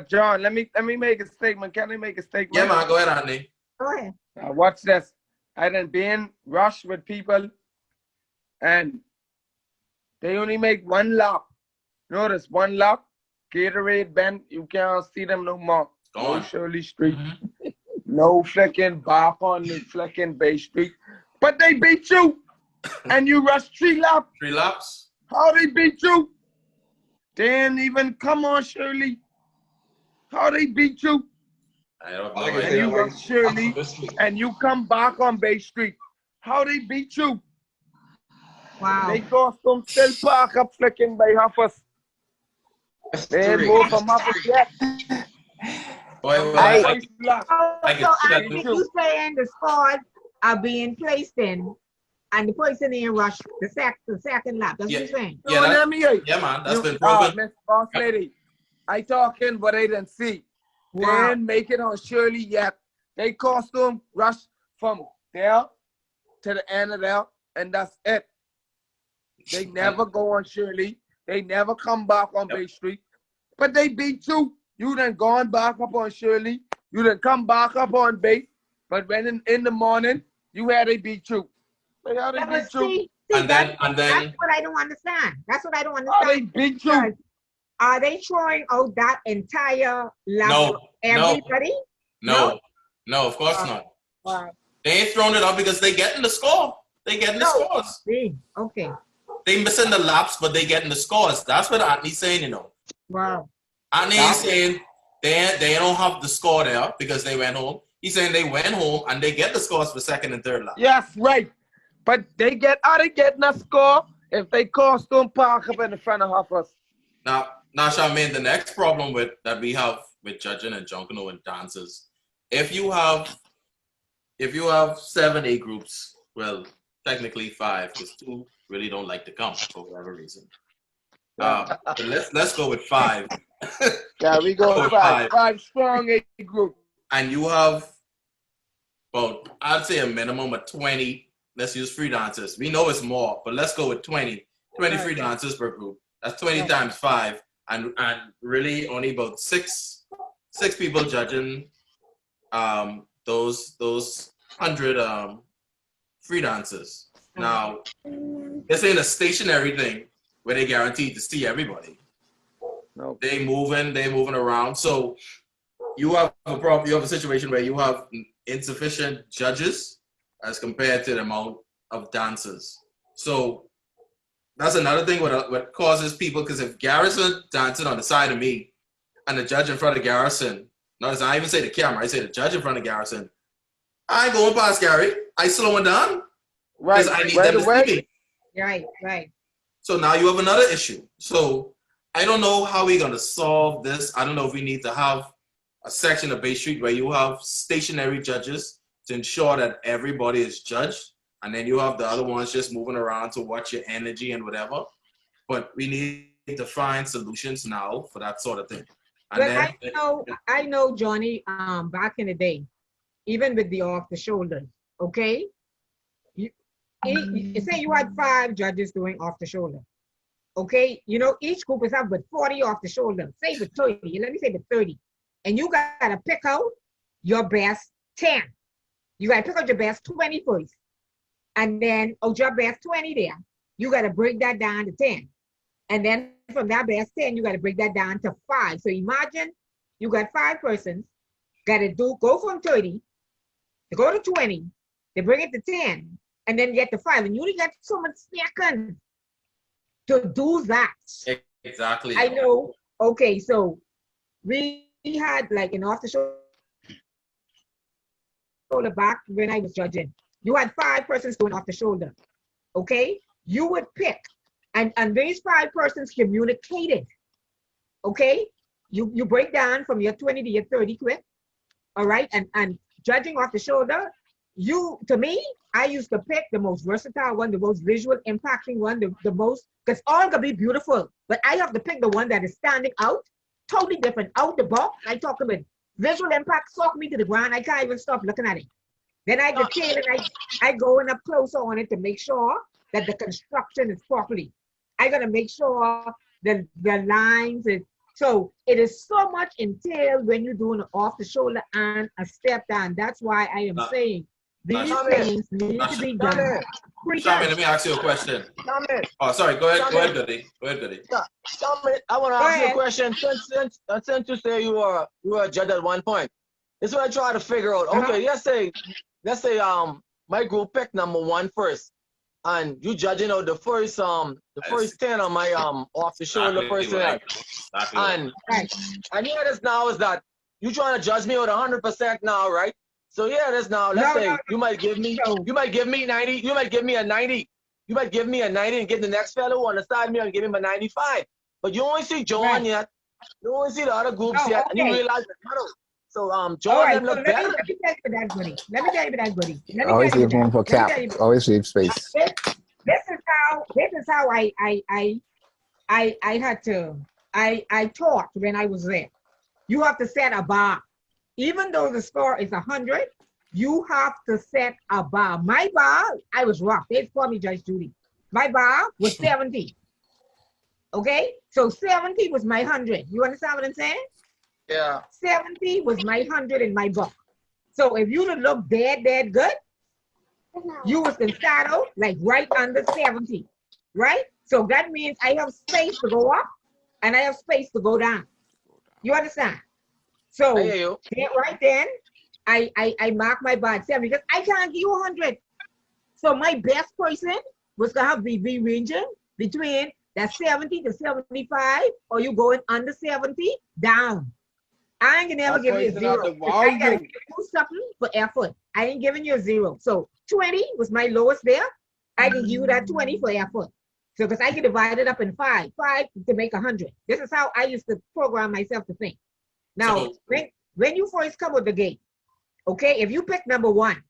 John, let me make a statement. Can I make a statement? Yeah, man. Go ahead, Andy. Go ahead. Watch this. I done been rushed with people, and they only make one lap. Notice one lap. Gatorade bend. You can't see them no more. Go no on. Shirley Street. No flicking bark on the flicking Bay Street. But they beat you, and you rush 3 laps. 3 laps. How they beat you? They didn't even come on, Shirley. How they beat you? I don't All I know. can And say you is, rush Shirley, mystery. and you come back on Bay Street. How they beat you? Wow. They cost them still park up flicking by Huffers. They ain't move from Huffers yet. Boy, I- I can So tell Andy, you. you saying the scores are being placed in, and the person in rush the second lap. That's what you're saying. Yeah, No, that- let me hear you. yeah, man. That's been Ah, proven. Miss Boss Lady, I talking what I didn't see. They Wow. ain't make it on Shirley yet. They costume rush from there to the end of there, and that's it. They never go on Shirley. They never come back on Bay Street. But they beat you. You done gone back up on Shirley. You done come back up on Bay. But when in the morning, you had they beat you. But how they Yeah, but beat you? see, And then that's what I don't understand. That's what I don't How they understand. beat Because you? are they throwing out that entire lap No, of everybody? no, of course not. Wow. They ain't throwing it up because they getting the score. They getting the No. scores. See, okay. They missing the laps, but they getting the scores. That's what Anthony's saying, you know. Wow. Anthony is saying they don't have the score there because they went home. He's saying they went home and they get the scores for second and third lap. Yes, right. But they getting a score if they costume park up in the front of Huffers. Now, Charmaine, the next problem that we have with judging and Junkanoo and dances, if you have 7 A groups, well, technically 5, because 2 really don't like to come for whatever reason. But let's go with 5. Yeah, we go with 5 strong A group. And you have about, I'd say a minimum of 20. Let's use free dancers. We know it's more, but let's go with 20 free dancers per group. That's 20 times 5, and really only about six people judging those 100 free dancers. Now, this ain't a stationary thing where they guaranteed to see everybody. No. They moving around. So you have a problem. You have a situation where you have insufficient judges as compared to the amount of dancers. So that's another thing what causes people, because if Garrison dancing on the side of me and the judge in front of Garrison, notice I even say the camera, I say the judge in front of Garrison, I ain't going past Gary. I slowing down Right. because I need them to see me. Right. So now you have another issue. So I don't know how we're going to solve this. I don't know if we need to have a section of Bay Street where you have stationary judges to ensure that everybody is judged, and then you have the other ones just moving around to watch your energy and whatever. But we need to find solutions now for that sort of thing. And But then, I know, Johnny, back in the day, even with the off the shoulders, okay? You say you had 5 judges doing off the shoulder. Okay, you know, each group is up with 40 off the shoulder, say with 30, let me say with 30. And you gotta pick out your best 10. You gotta pick out your best 20 first. And then out your best 20 there, you gotta break that down to 10. And then from that best 10, you gotta break that down to 5. So imagine you got 5 persons, gotta go from 30 to go to 20, they bring it to 10, and then get to 5. And you only got so much seconds to do that. exactly. I know. Okay, so we had like an off the shoulder back when I was judging. You had 5 persons doing off the shoulder. Okay, you would pick, and these 5 persons communicated. Okay, you break down from your 20 to your 30 quick. All right, and judging off the shoulder, to me, I used to pick the most versatile one, the most visual impacting one, the most, because all gonna be beautiful, but I have to pick the one that is standing out, totally different, out the box. I talk about visual impact, soak me to the ground. I can't even stop looking at it. Then I detail and I go in up closer on it to make sure that the construction is properly. I gotta make sure the lines is, so it is so much entailed when you're doing an off the shoulder and a step down. That's why I am saying these things need to be done. Shaman, let me ask you a question. Shaman. Oh, sorry. Go ahead. Go ahead, Goody. Go ahead, Goody. Yeah, Shaman, I want to ask you a question. Since you say you were a judge at one point, this is what I try to figure out. Okay, let's say my group picked number 1 first, and you judging out the first 10 on my off the shoulder personnel. And here it is now is that you trying to judge me with 100% now, right? So here it is now. Let's say you might give me 90. You might give me a 90. You might give me a 90 and give the next fellow on the side me and give him a 95. But you only see John yet. You only see the other groups yet, and you realize the medal. So John them look better. Let me tell you that, buddy. Let me tell you that, buddy. Always leave room for cap. Always leave space. This is how I had to I taught when I was there. You have to set a bar. Even though the score is 100, you have to set a bar. My bar, I was rough. They called me Judge Judy. My bar was 70. Okay? So 70 was my 100. You understand what I'm saying? Yeah. 70 was my 100 in my book. So if you would look dead good, you was gonna start out like right under 70, right? So that means I have space to go up and I have space to go down. You understand? So right then, I mark my bar at 70 because I can't give you 100. So my best person was gonna have be ranging between that 70 to 75, or you going under 70 down. I ain't gonna ever give you a 0. I gotta give you something for effort. I ain't giving you a 0. So 20 was my lowest there. I can give you that 20 for effort. So because I can divide it up in 5 to make 100. This is how I used to program myself to think. Now, when you first come with the gate, okay, if you pick number 1,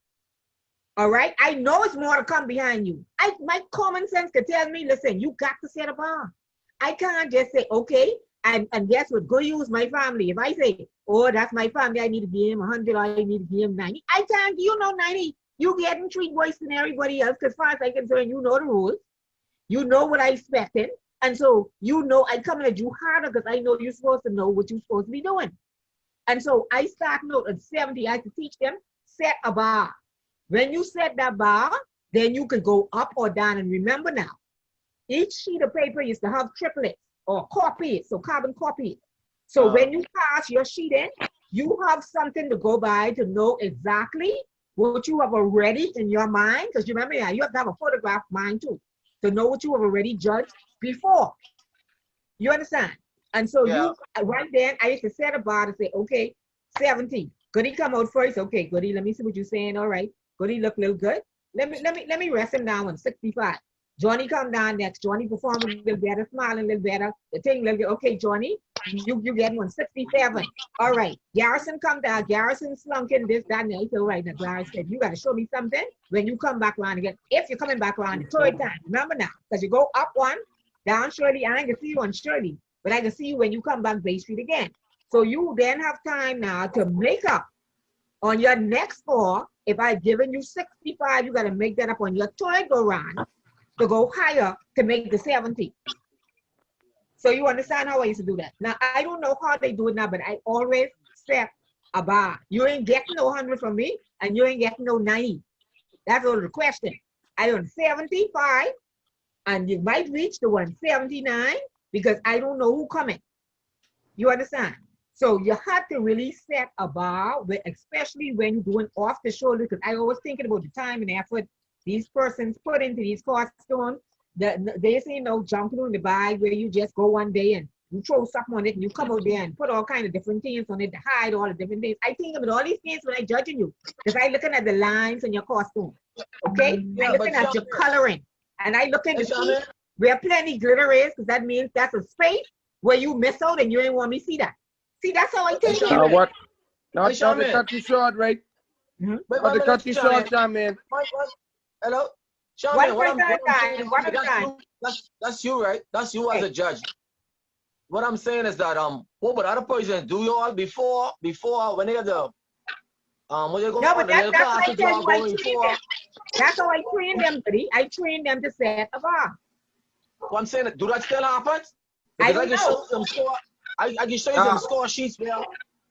all right, I know it's more to come behind you. My common sense could tell me, listen, you got to set a bar. I can't just say, okay, and guess what, go use my family. If I say, oh, that's my family, I need to give him 100, or I need to give him 90. I can't give you no 90. You getting treat worse than everybody else, because as far as I'm concerned, you know the rules. You know what I expected. And so, you know, I come at you harder because I know you're supposed to know what you're supposed to be doing. And so I start out at 70. I have to teach them, set a bar. When you set that bar, then you can go up or down. And remember now, each sheet of paper used to have triplets or copies, so carbon copies. So when you pass your sheet in, you have something to go by to know exactly what you have already in your mind. Because you remember, you have to have a photograph mind too, to know what you have already judged before. You understand? And so you, right then, I used to set a bar to say, okay, 70. Goody come out first. Okay, Goody, let me see what you're saying. All right. Goody look a little good. Let me rest him down on 65. Johnny come down next. Johnny perform a little better, smiling a little better. The thing, okay, Johnny, you get 167. All right. Garrison come down. Garrison slunk in this, that, and that. All right. Now, Garrison said, you got to show me something when you come back around again. If you're coming back around the third time, remember now, because you go up 1, down Shirley. I ain't gonna see you on Shirley, but I can see you when you come back Bay Street again. So you then have time now to make up on your next score. If I've given you 65, you got to make that up on your third go round to go higher to make the 70. So you understand how I used to do that. Now, I don't know how they do it now, but I always set a bar. You ain't getting no 100 from me, and you ain't getting no 90. That's all the question. I on 75, and you might reach the 179 because I don't know who coming. You understand? So you have to really set a bar, especially when you're doing off the shoulder, because I always thinking about the time and effort these persons put into these costumes. They say no Junkanoo in the bag where you just go one day and you throw something on it and you come out there and put all kind of different things on it to hide all the different things. I think about all these things when I judging you, because I looking at the lines in your costume, okay? I looking at your coloring, and I looking to see where plenty glitter is, because that means that's a space where you miss out and you ain't want me to see that. See, that's how I take it. What? Not to cut you short, right? Not to cut you short, Shaman. Hello? Shaman, that's you, right? That's you as a judge. What I'm saying is that what would other persons do you all before when they have the What you go No, on but the little that's class what I that you tell are you I going train for? them. That's how I train them, buddy. I train them to set a bar. Well, I'm saying, do that still happen? I Because don't can know. show you some score. I can show you some score sheets where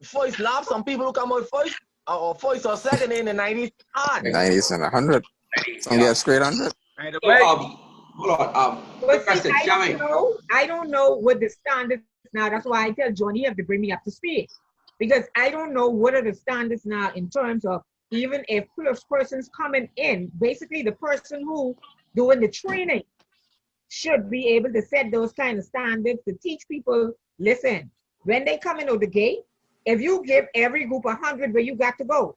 first lap, some people who come out first or first or second in the 90s hard. 90s and 100. Some get straight 100. Right So, away. hold on. But see, Question, I Shammy. don't know. I don't know what the standards now. That's why I tell Johnny you have to bring me up to speed. Because I don't know what are the standards now in terms of even if persons coming in, basically the person who doing the training should be able to set those kind of standards to teach people, listen, when they come in out the gate, if you give every group 100 where you got to go,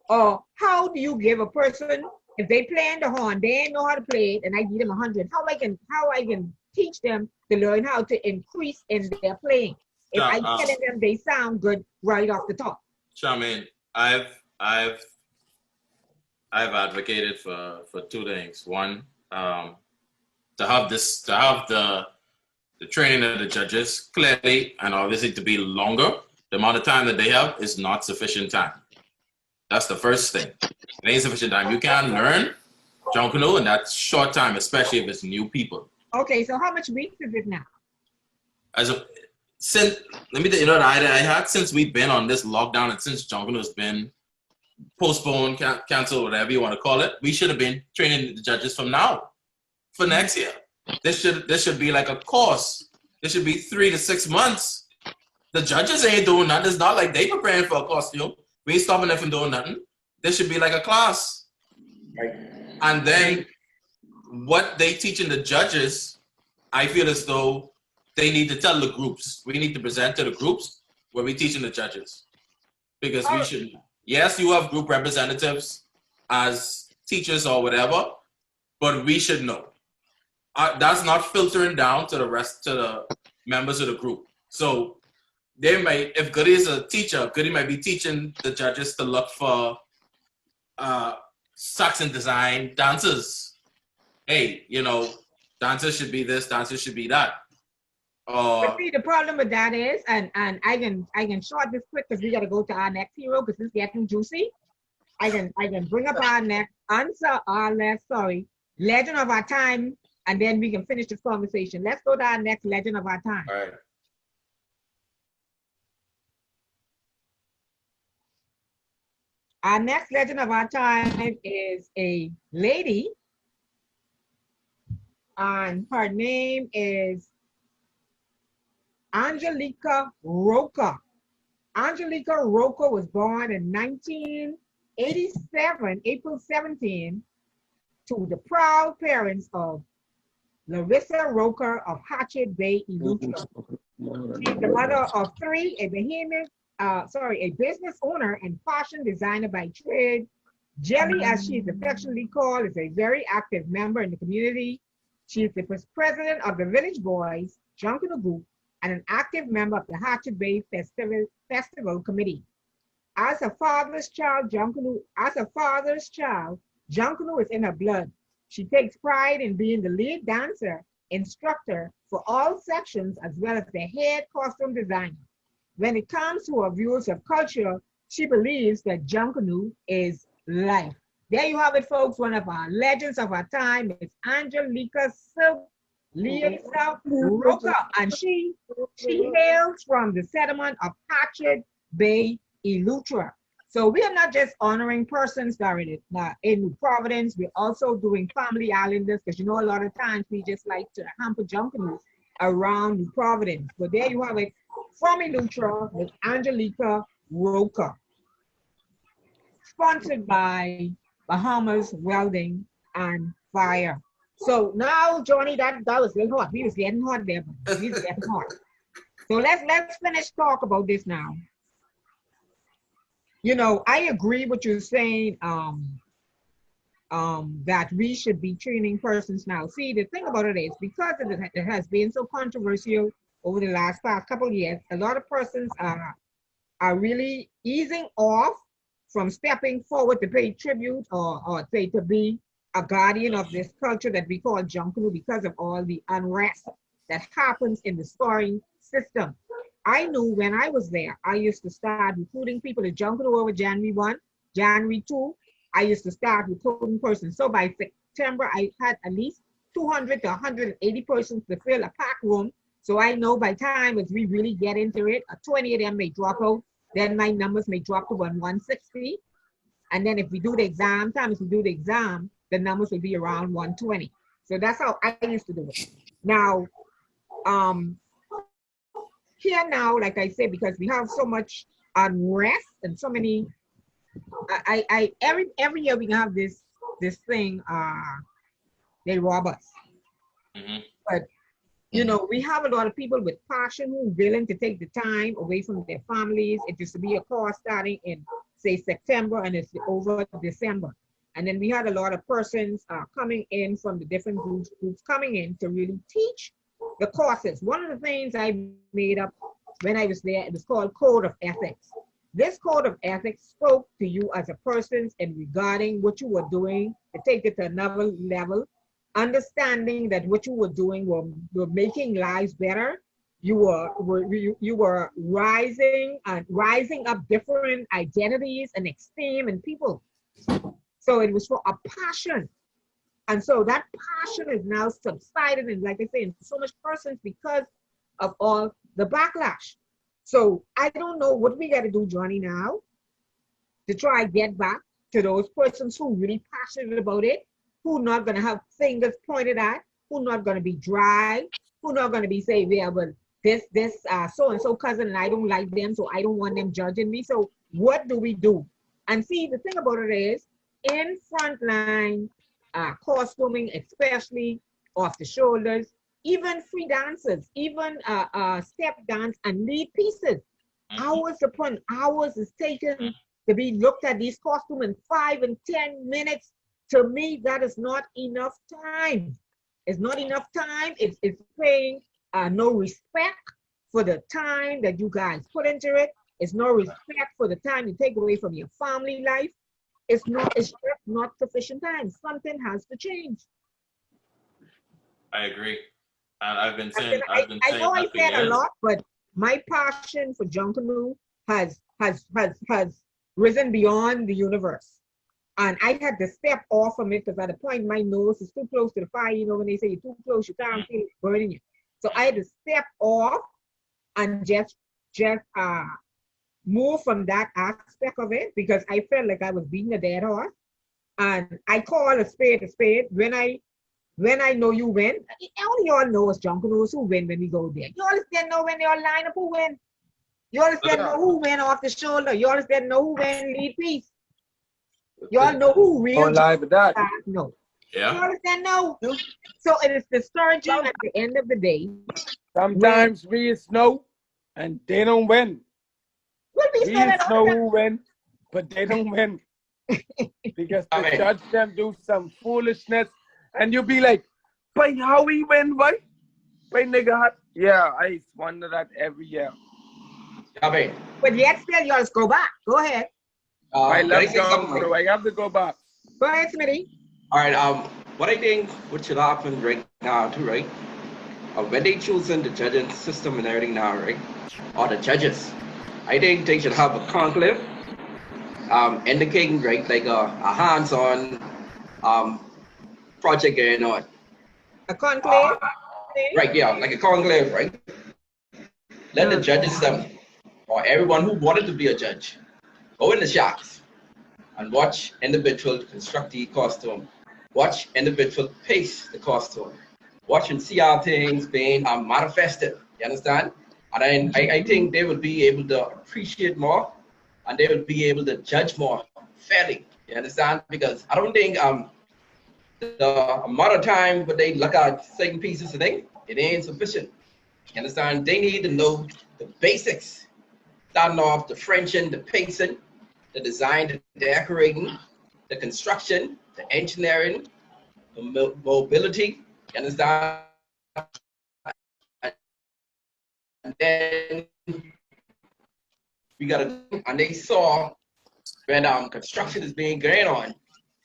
or how do you give a person, if they playing the horn, they know how to play it, and I give them 100, how I can teach them to learn how to increase in their playing if Yeah, I telling them they sound good right off the top. Charmaine, I've advocated for two things. One, to have the training of the judges clearly and obviously to be longer. The amount of time that they have is not sufficient time. That's the first thing. It ain't sufficient time. You can't learn Junkanoo in that short time, especially if it's new people. Okay, so how much weeks is it now? Since let me tell you, I had since we've been on this lockdown and since Junkanoo has been postponed, canceled, whatever you want to call it, we should have been training the judges from now for next year. This should be like a course. This should be 3 to 6 months. The judges ain't doing nothing. It's not like they preparing for a costume. We ain't stopping them from doing nothing. This should be like a class. Right. And then what they teaching the judges, I feel as though they need to tell the groups. We need to present to the groups where we teaching the judges. Because we should, yes, you have group representatives as teachers or whatever, but we should know. That's not filtering down to the members of the group. So they might, if Goody is a teacher, Goody might be teaching the judges to look for Saxon design dancers. Hey, dancers should be this, dancers should be that. But see, the problem with that is, and I can short this quick because we got to go to our next hero because it's getting juicy. I can bring up our next legend of our time, and then we can finish this conversation. Let's go to our next legend of our time. All right. Our next legend of our time is a lady, and her name is Angelica Roca. Angelica Roca was born in 1987, April 17, to the proud parents of Larissa Roca of Hatchet Bay, Eleuthera. She's the mother of three, a business owner and fashion designer by trade. Jelly, as she is affectionately called, is a very active member in the community. She is the president of the Village Boys Junkanoo Group and an active member of the Hatchet Bay Festival Committee. As a father's child, Junkanoo is in her blood. She takes pride in being the lead dancer, instructor for all sections, as well as the head costume designer. When it comes to her views of culture, she believes that Junkanoo is life. There you have it, folks. One of our legends of our time is Angelica Roca, and she hails from the settlement of Hatchet Bay, Eleuthera. So we are not just honoring persons that are in New Providence. We're also doing family islanders because a lot of times we just like to hamper Junkanoo around New Providence. But there you have it from Eleuthera with Angelica Roca. Sponsored by Bahamas Welding and Fire. So now, Johnny, that was really hot. We was getting hot there. We was getting hot. So let's finish talk about this now. I agree with you saying that we should be training persons now. See, the thing about it is because it has been so controversial over the past couple of years, a lot of persons are really easing off from stepping forward to pay tribute or say to be a guardian of this culture that we call Junkanoo because of all the unrest that happens in the scoring system. I knew when I was there, I used to start recruiting people to Junkanoo over January 1, January 2, I used to start recruiting persons. So by September, I had at least 200 to 180 persons to fill a pack room. So I know by time as we really get into it, 20 of them may drop out. Then my numbers may drop to 160. And then if we do the exam, the numbers will be around 120. So that's how I used to do it. Now, here now, like I said, because we have so much unrest and so many, every year we have this thing, they rob us. But you know, we have a lot of people with passion who are willing to take the time away from their families. It used to be a course starting in, say, September, and it's over December. And then we had a lot of persons coming in from the different groups coming in to really teach the courses. One of the things I made up when I was there, it was called Code of Ethics. This Code of Ethics spoke to you as a person and regarding what you were doing to take it to another level, understanding that what you were doing were making lives better. You were rising up different identities and esteem in people. So it was for a passion. And so that passion is now subsided, and like I say, in so much persons because of all the backlash. So I don't know what we got to do, Johnny, now to try and get back to those persons who are really passionate about it, who not going to have fingers pointed at, who not going to be dry, who not going to be saying, yeah, but this so-and-so cousin and I don't like them, so I don't want them judging me. So what do we do? And see, the thing about it is, in frontline costuming, especially off the shoulders, even free dancers, even step dance and lead pieces, hours upon hours is taken to be looked at these costumes in 5 and 10 minutes. To me, that is not enough time. It's not enough time. It's paying no respect for the time that you guys put into it. It's no respect for the time you take away from your family life. It's just not sufficient time. Something has to change. I agree. And I've been saying I know I said a lot, but my passion for Junkanoo has risen beyond the universe. And I had to step off from it because at the point my nose is too close to the fire. You know, when they say you're too close, you can't feel it burning you. So I had to step off and just move from that aspect of it because I felt like I was beating a dead horse. And I call a spade when I know you win. All y'all know us Junkanoos who win when we go there. You all still know when they all line up who win. You all still know who win off the shoulder. You all still know who win lead piece. You all know who real lie with that. No. Yeah. You understand? No. So it is discouraging at the end of the day. Sometimes we snow and they don't win. We know who win, but they don't win. Because the judge them do some foolishness and you be like, but how we win, boy? Wait, nigga. Yeah, I wonder that every year. But yet still, yours go back. Go ahead. I love going, so I have to go back. Go ahead, Smitty. All right. What I think what should happen right now, too, right? When they choosing the judging system and everything now, right? Or the judges, I think they should have a conclave, indicating, right, like a hands-on project going on. A conclave? Right, yeah, like a conclave, right? Let the judges, or everyone who wanted to be a judge, go in the shops and watch individual construct the costume, watch individual pace the costume, watch and see how things being manifested, you understand? And I think they will be able to appreciate more and they will be able to judge more fairly, you understand? Because I don't think the amount of time but they look at certain pieces today, it ain't sufficient, you understand? They need to know the basics, starting off the Frenching, the pacing, the design, the decorating, the construction, the engineering, the mobility, you understand? And then we gotta, and they saw when construction is being going on,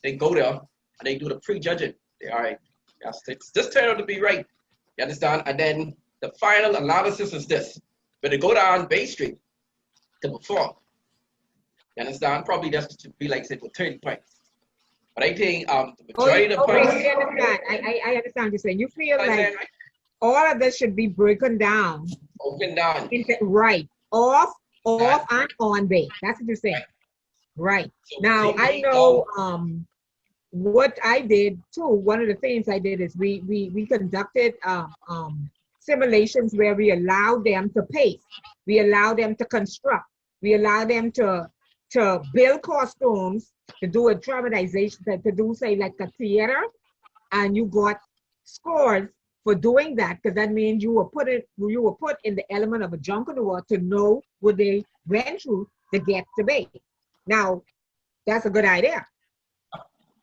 they go there and they do the pre-judging. They all right, yes, this turned out to be right, you understand? And then the final analysis is this: when they go down Bay Street to perform, You understand? Probably that should be like say for 30 points. But I think the Oh, majority of the okay, points. I understand. I understand what you're saying. You feel What I'm like saying, right? all of this should be broken down Open down. into right, off, That- and on base. That's what you're saying. Right. So Now I technique know of- what I did too. One of the things I did is we conducted simulations where we allowed them to pace, we allowed them to construct, we allowed them to build costumes, to do a dramatization, to do say like a theater, and you got scores for doing that because that means you were put in the element of a junkanoo to know what they went through to get to base. Now, that's a good idea.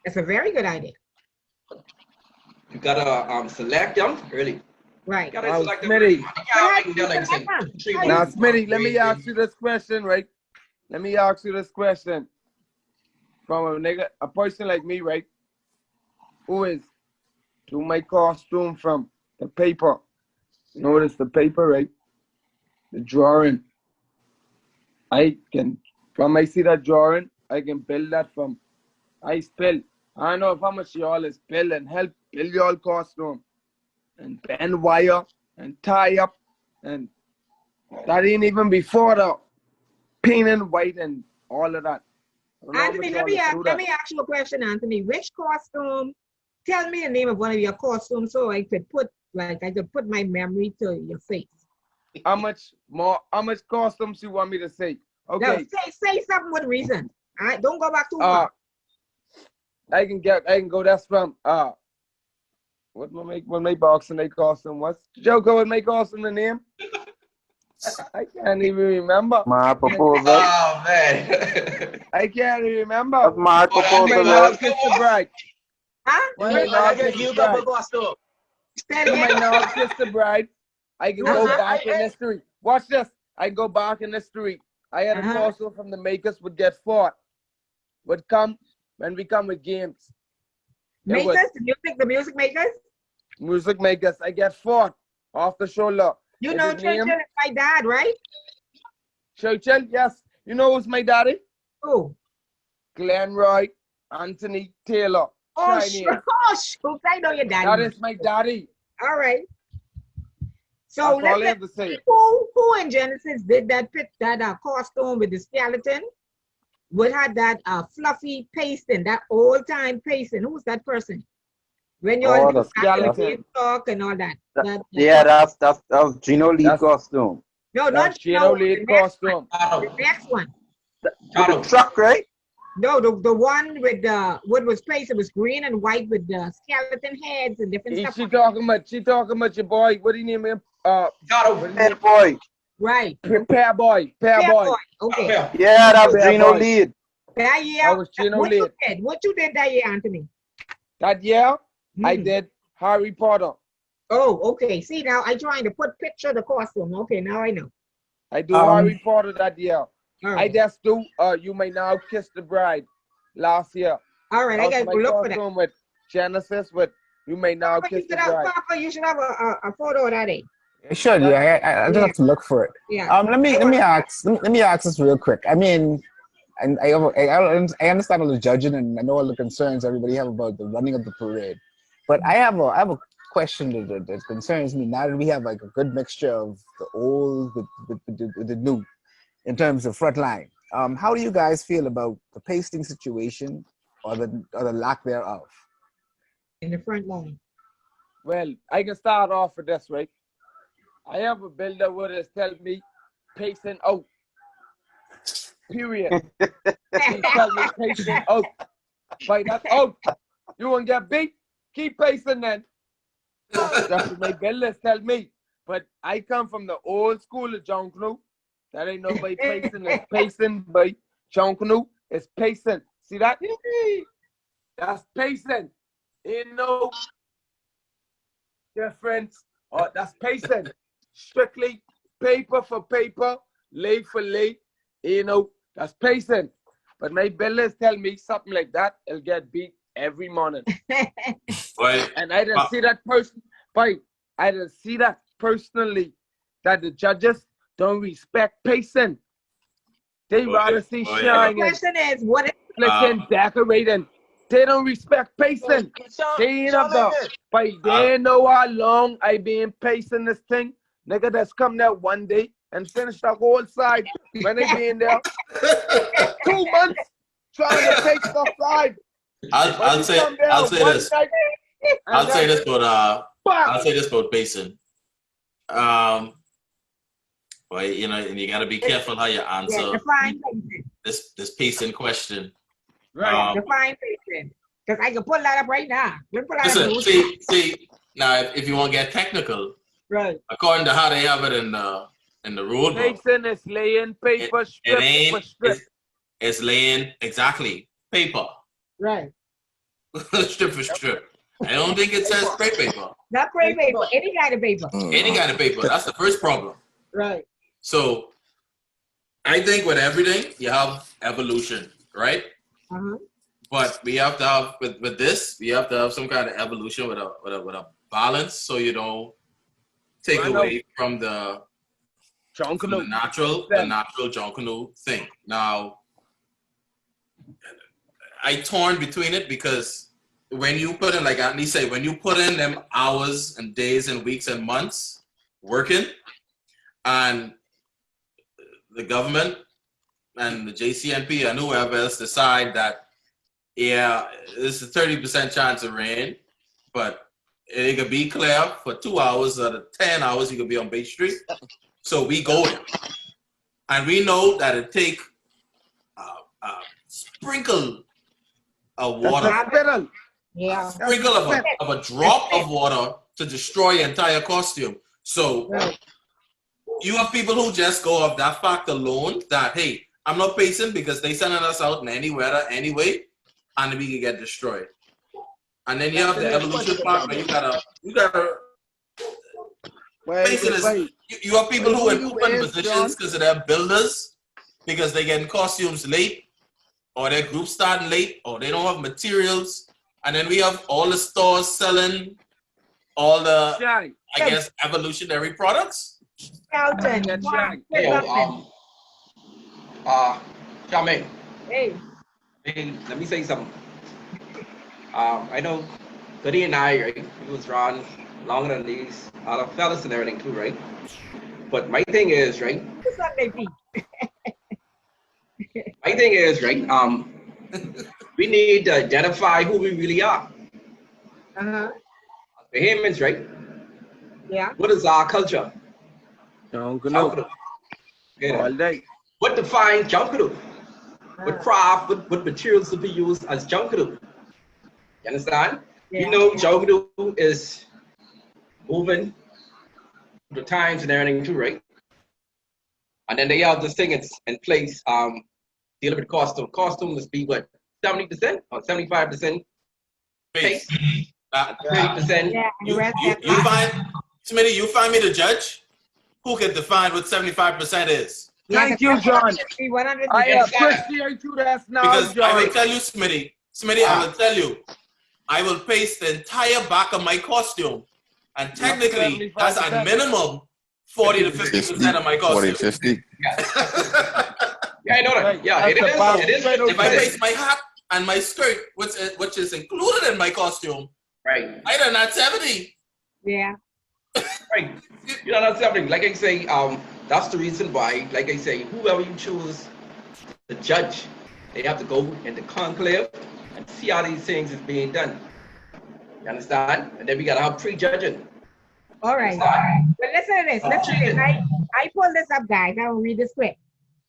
That's a very good idea. You gotta select them early. Right. You gotta Now, select them Smitty. early. You But can't how make do them you like say select them? 3 How do Now, weeks. Smitty, let me ask you this question, right? Let me ask you this question. From a person like me, right? Who is do my costume from the paper. Notice the paper, right? The drawing. From I see that drawing, I can build that from, I spill. I don't know how much y'all is spill and help build y'all costume. And bend wire and tie up. And that ain't even before the painting white and all of that. Anthony, let me ask you a question, Anthony. Which costume? Tell me the name of one of your costumes so I could put my memory to your face. How much costumes you want me to say? Okay. No, say something with reason. All right, don't go back too far. I can go. That's from what my boxing they costume was. Joko would make costume the name. I can't even remember. My proposal. Oh man. I can't even remember. That's my You may proposal. not kiss the bride. Huh? You may not kiss the bride. Say it You may again. not kiss the bride. I can go Uh-huh. back in the street. Watch this. I go back in the street. I had a Uh-huh. costume from the makers would get fought. Would come when we come with games. It was Makers, the music makers. music makers. I get fought off the shoulder. You Is know his name Churchill is my dad, right? Churchill? Yes. You know who's my daddy? Who? Glenroy Anthony Taylor. Oh, Chinese. sure. Oh, shoot. I know your daddy. That is my daddy. All right. So That's all I listen, have to say. who in Genesis did that costume with the skeleton? What had that fluffy pasting, that old time pasting? Who's that person? When you're Oh, in the skeleton. talk and all that. Yeah, that's Gino Lee That's- costume. No, That's not Gino the lead next costume. one. The next one. With the truck, right? No, the one with the what was pasted was green and white with the skeleton heads and different stuff. She talking about your boy. What do you name him? Hey, boy. Right. Pair boy. Okay. Yeah, that's Fair Gino boy. Lead. That year, That was Gino what you lead. did? What you did that year, Anthony? That year, I Hmm. did Harry Potter. Oh, okay. See now, I trying to picture the costume. Okay, now I know. I do Harry Potter that year. All I right. just do You May Now Kiss the Bride last year. All right. I That gotta was go my look for that. costume with Genesis with You May Now Papa, Kiss you the should have, Bride. Papa, you should have a photo of that. Sure, yeah. I just have to look for it. Yeah. Let me ask this real quick. I mean, and I understand all the judging and I know all the concerns everybody have about the running of the parade, but I have a question that concerns me now that we have like a good mixture of the old with the new in terms of Frontline. How do you guys feel about the pasting situation or the lack thereof? In the front line. Well, I can start off with this, right? I have a builder who has tell me pacing out. Period. He tell me pacing out. By that out. You won't get beat? Keep pacing then. That's what my builders tell me. But I come from the old school of Junkanoo. That ain't nobody pacing. It's pacing by Junkanoo. It's pacing. See that? That's pacing. Ain't no difference. Oh, that's pacing. Strictly paper for paper, lay for lay. You know, that's pacing. But my builders tell me something like that, it'll get beat every morning. But And I didn't see that person. But I didn't see that personally. That the judges don't respect pacing. They rather see The shining, question is, what is flicking, decorating. They don't respect pacing. They ain't about, but they know how long I been pacing this thing. Nigga that's come there one day and finish the whole side when they been there 2 months trying to pace the side. I'll say this. I'll say this about pacing. Well, you know, and you got to be careful how you answer define pacing? this pacing question. Right. Define pacing. Because I can pull that up right now. Listen, see. Now, if you want to get technical, Right. according to how they have it in the rule book, Pacing is laying paper strip for strip. It's laying exactly paper, Right. strip for strip. I don't think it says spray paper. Not spray paper. Any kind of paper. Any kind of paper. That's the first problem. Right. So, I think with everything you have evolution, right? Uh-huh. But we have to have with this, we have to have some kind of evolution with a balance, so you don't take away from the natural Junkanoo thing. Now, I torn between it because when you put in, like Anthony say, when you put in them hours and days and weeks and months working, and the government and the JCNP and whoever else decide that, yeah, there's a 30% chance of rain, but it could be clear for 2 hours out of 10 hours, you could be on Bay Street. So we go in. And we know that it take a sprinkle of water, yeah, sprinkle of a drop of water to destroy your entire costume. So you have people who just go off that fact alone that, hey, I'm not pacing because they sending us out in any weather anyway, and we can get destroyed. And then you have the evolution part where you gotta pacing is, you have people who in open positions because of their builders, because they getting costumes late, or their group starting late, or they don't have materials. And then we have all the stores selling all the, I guess, evolutionary products. Charmaine. Hey. Hey, let me say something. I know Goody and I, right, we was around longer than these other fellas and everything too, right? But my thing is, right? My thing is, right, we need to identify who we really are. Uh-huh. The humans, right? Yeah. What is our culture? Junkanoo. All day. What defines Junkanoo? What craft, what materials to be used as Junkanoo? You understand? Yeah. You know, Junkanoo is moving the times and everything too, right? And then they have this thing in place, dealing with costume. Costume must be what, 70% or 75% pace? 30%. Yeah, you find, Smitty, you find me the judge who can define what 75% is. Thank you, John. I appreciate you. That's now, because John. I will tell you, Smitty, I will tell you, I will paste the entire back of my costume, and technically, that's at minimum 40 to 50% of my costume. 40, 50. Yeah, I know that. Yeah, it is. If I paste my hat and my skirt, which is included in my costume, right, I done not 70. Yeah. Right. You know, that's something. Like I say, that's the reason why, like I say, whoever you choose the judge, they have to go in the conclave and see how these things is being done. You understand? And then we gotta have pre-judging. All right. But listen to this. Listen to this. I pulled this up, guys. I will read this quick.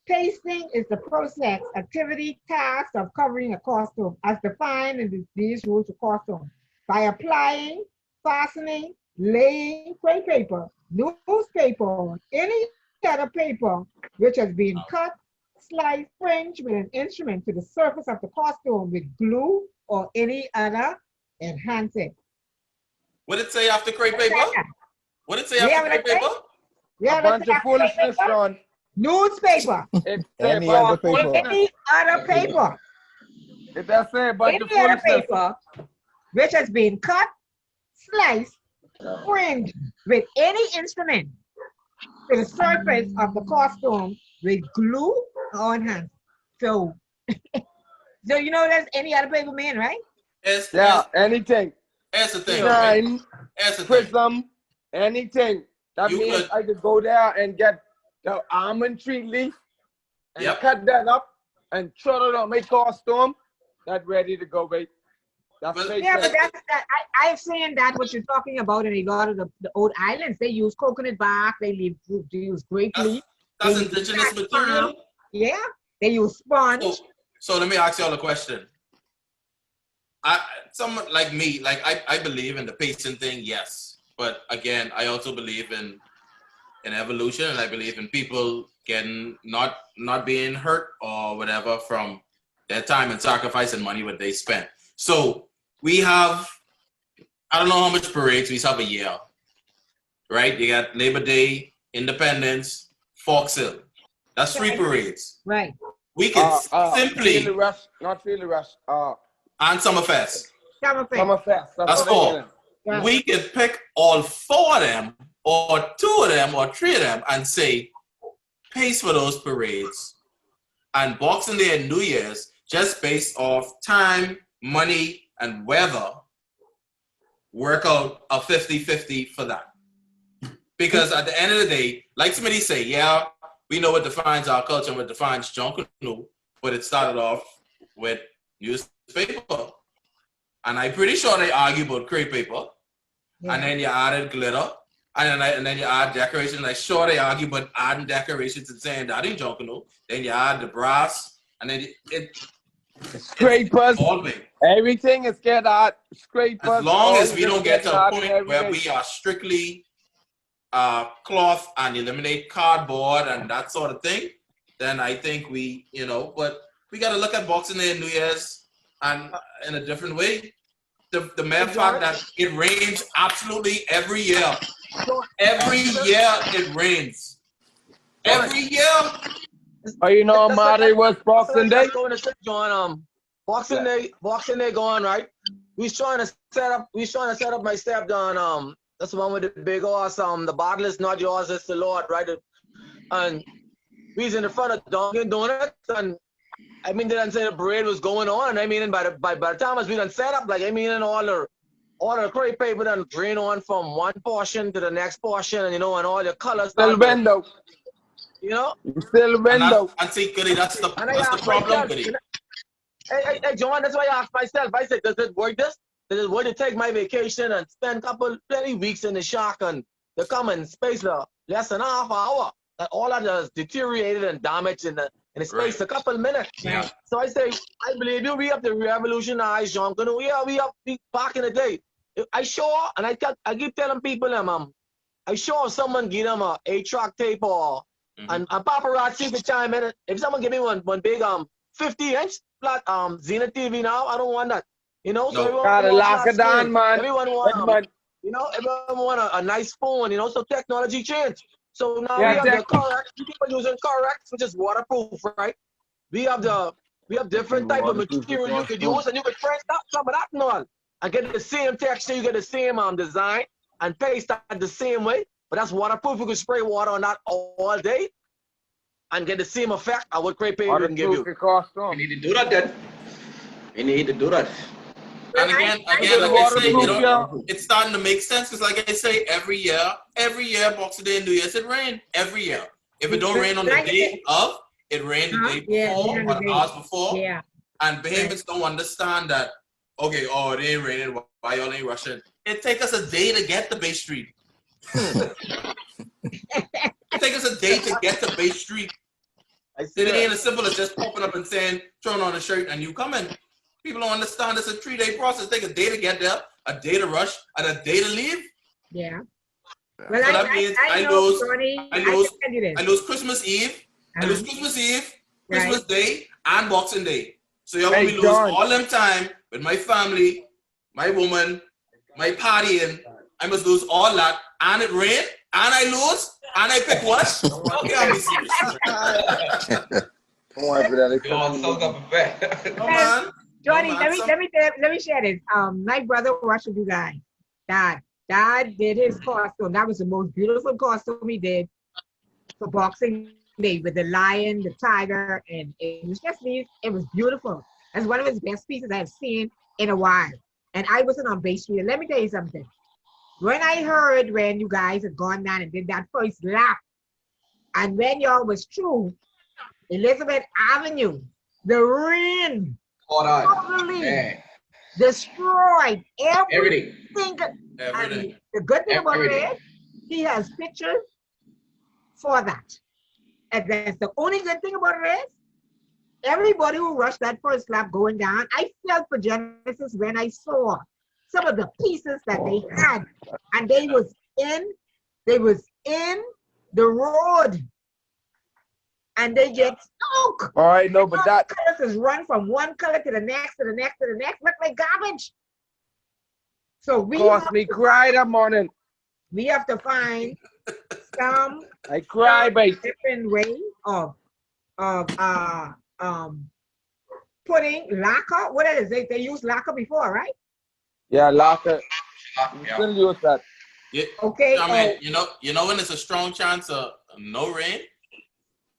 Pasting is the process, activity, task of covering a costume as defined in these rules of costume by applying, fastening, laying crepe paper, newspaper, any other paper which has been cut, sliced, fringed with an instrument to the surface of the costume with glue or any other enhancing. What did it say after crepe paper? What did it say after crepe paper? A bunch of foolishness, John. Newspaper. Any other paper. Any other paper. It does say a bunch of Any other foolishness. paper which has been cut, sliced, fringed with any instrument to the surface of the costume with glue on hands. So, so you know, there's any other paper man, right? Yeah, anything. That's the thing, right? Shine, That's the thing. prism, anything. That You means could- I could go there and get the almond tree leaf and Yep. cut that up and throw it on my costume. That's ready to go, babe. That's Well, fake Yeah, but thing. that's that. I've seen that what you're talking about in a lot of the old islands. They use coconut bark. They use grape leaf. That's They use indigenous cat material. palm. Yeah, they use sponge. So let me ask y'all a question. Someone like me, like I believe in the pacing thing, yes. But again, I also believe in evolution, and I believe in people getting not being hurt or whatever from their time and sacrifice and money what they spent. So we have, I don't know how much parades we have a year, right? You got Labor Day, Independence, Fox Hill. That's 3 parades. Right. We could simply Feel the rush, not feel the rush. and Summerfest. Summerfest. That's what 4. they mean. Right. We could pick all 4 of them, or 2 of them, or 3 of them, and say, pays for those parades. And Boxing Day and New Year's, just based off time, money, and weather, work out a 50-50 for that. Because at the end of the day, like somebody say, yeah, we know what defines our culture and what defines Junkanoo, but it started off with newspaper. And I'm pretty sure they argue about crepe paper. Yeah. And then you added glitter. And then you add decorations. I'm sure they argue about adding decorations and saying that ain't Junkanoo. Then you add the brass. And then scrapers. All big. Everything is get out. Scrapers. As long as we don't get to a point where we are strictly cloth and eliminate cardboard and that sort of thing, then I think we, but we got to look at Boxing Day and New Year's and in a different way. The mere fact that it rains absolutely every year. Every year it rains. Every year. Oh, you know, Marty was Boxing Day. Boxing Day going right. We trying to set up my step down. That's the one with the big horse. The bottle is not yours, it's the Lord, right? And we was in the front of Dunkin' Donuts, and I mean, they didn't say the parade was going on. And I mean, by the time as we done set up, like I mean, and all the crepe paper done drain on from one portion to the next portion, and and all the colors. Still window. Still window. And see, Goody, that's the problem, Goody. Hey, John, that's why I asked myself. I said, does it work this? Does it work to take my vacation and spend plenty weeks in the shack and to come and space less than half hour? That all that is deteriorated and damaged in the space a couple minutes. Yeah. So I say, I believe you. We have to revolutionize Junkanoo. Yeah, we back in the day. I sure, and I keep telling people, I sure if someone give them a 8-track tape or and paparazzi could chime in. If someone give me one big 50-inch flat Zenith TV now, I don't want that. So everyone gotta lock it down, man. Everyone want everyone want a nice phone. So technology changed. So now we have the Corex. People using Corex, which is waterproof, right? We have different type of material you could use, and you could print out some of that and all, and get the same texture, you get the same design, and paste that the same way. But that's waterproof. You could spray water on that all day, and get the same effect of what crepe paper can give you. We need to do that then. We need to do that. And again, like I say, it's starting to make sense because, like I say, every year, Boxing Day and New Year's, it rain every year. If it don't rain on the day of, it rained the day before or the hours before. Yeah. And behaviors don't understand that. Okay, it ain't raining. Why y'all ain't rushing? It take us a day to get to Bay Street. It take us a day to get to Bay Street. It ain't as simple as just popping up and saying, "Turn on a shirt and you coming." People don't understand it's a 3-day process. Take a day to get there, a day to rush, and a day to leave. Yeah. Well, so that means I lose Christmas Eve, I lose Christmas Eve, Christmas Day, and Boxing Day. So y'all want me lose all them time with my family, my woman, my partying. I must lose all that, and it rain, and I lose, and I pick what? Okay, I'll be serious. Come on. Johnny, let me share this. My brother watched you guys. Dad did his costume. That was the most beautiful costume he did. for Boxing Day with the lion, the tiger, and it was just me. It was beautiful. That's one of his best pieces I've seen in a while. And I wasn't on Bay Street. And let me tell you something. When I heard when you guys had gone down and did that first lap, and when y'all was through Elizabeth Avenue, the rain totally destroyed everything. Everything. And the good thing about it Everything. is he has pictures for that. And that's the only good thing about it is everybody who rushed that first lap going down, I felt for Genesis when I saw some of the pieces that they had, and they was in the road, and they get stuck. All right, no, but that colors is run from one color to the next, to the next, to the next, look like garbage. So we caused me cry that morning. We have to find some I cry, babe. different way of putting lacquer. What it is? They use lacquer before, right? Yeah, lacquer. You still use that. Yeah. Okay. I mean, you know when it's a strong chance of no rain?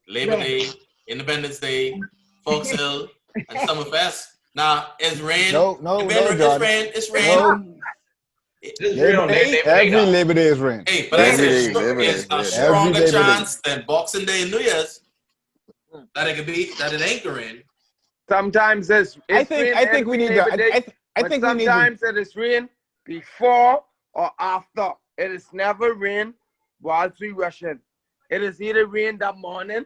Labor Day, Independence Day, Folks Hill, and Summerfest. Now, it's rain. No, John. It's rain. No. Every Labor Day is rain. Hey, but it's a stronger chance than Boxing Day and New Year's that it ain't rain. Sometimes it's I think we need to. Sometimes it is rain before or after. It is never rain whilst we rushing. It is either rain that morning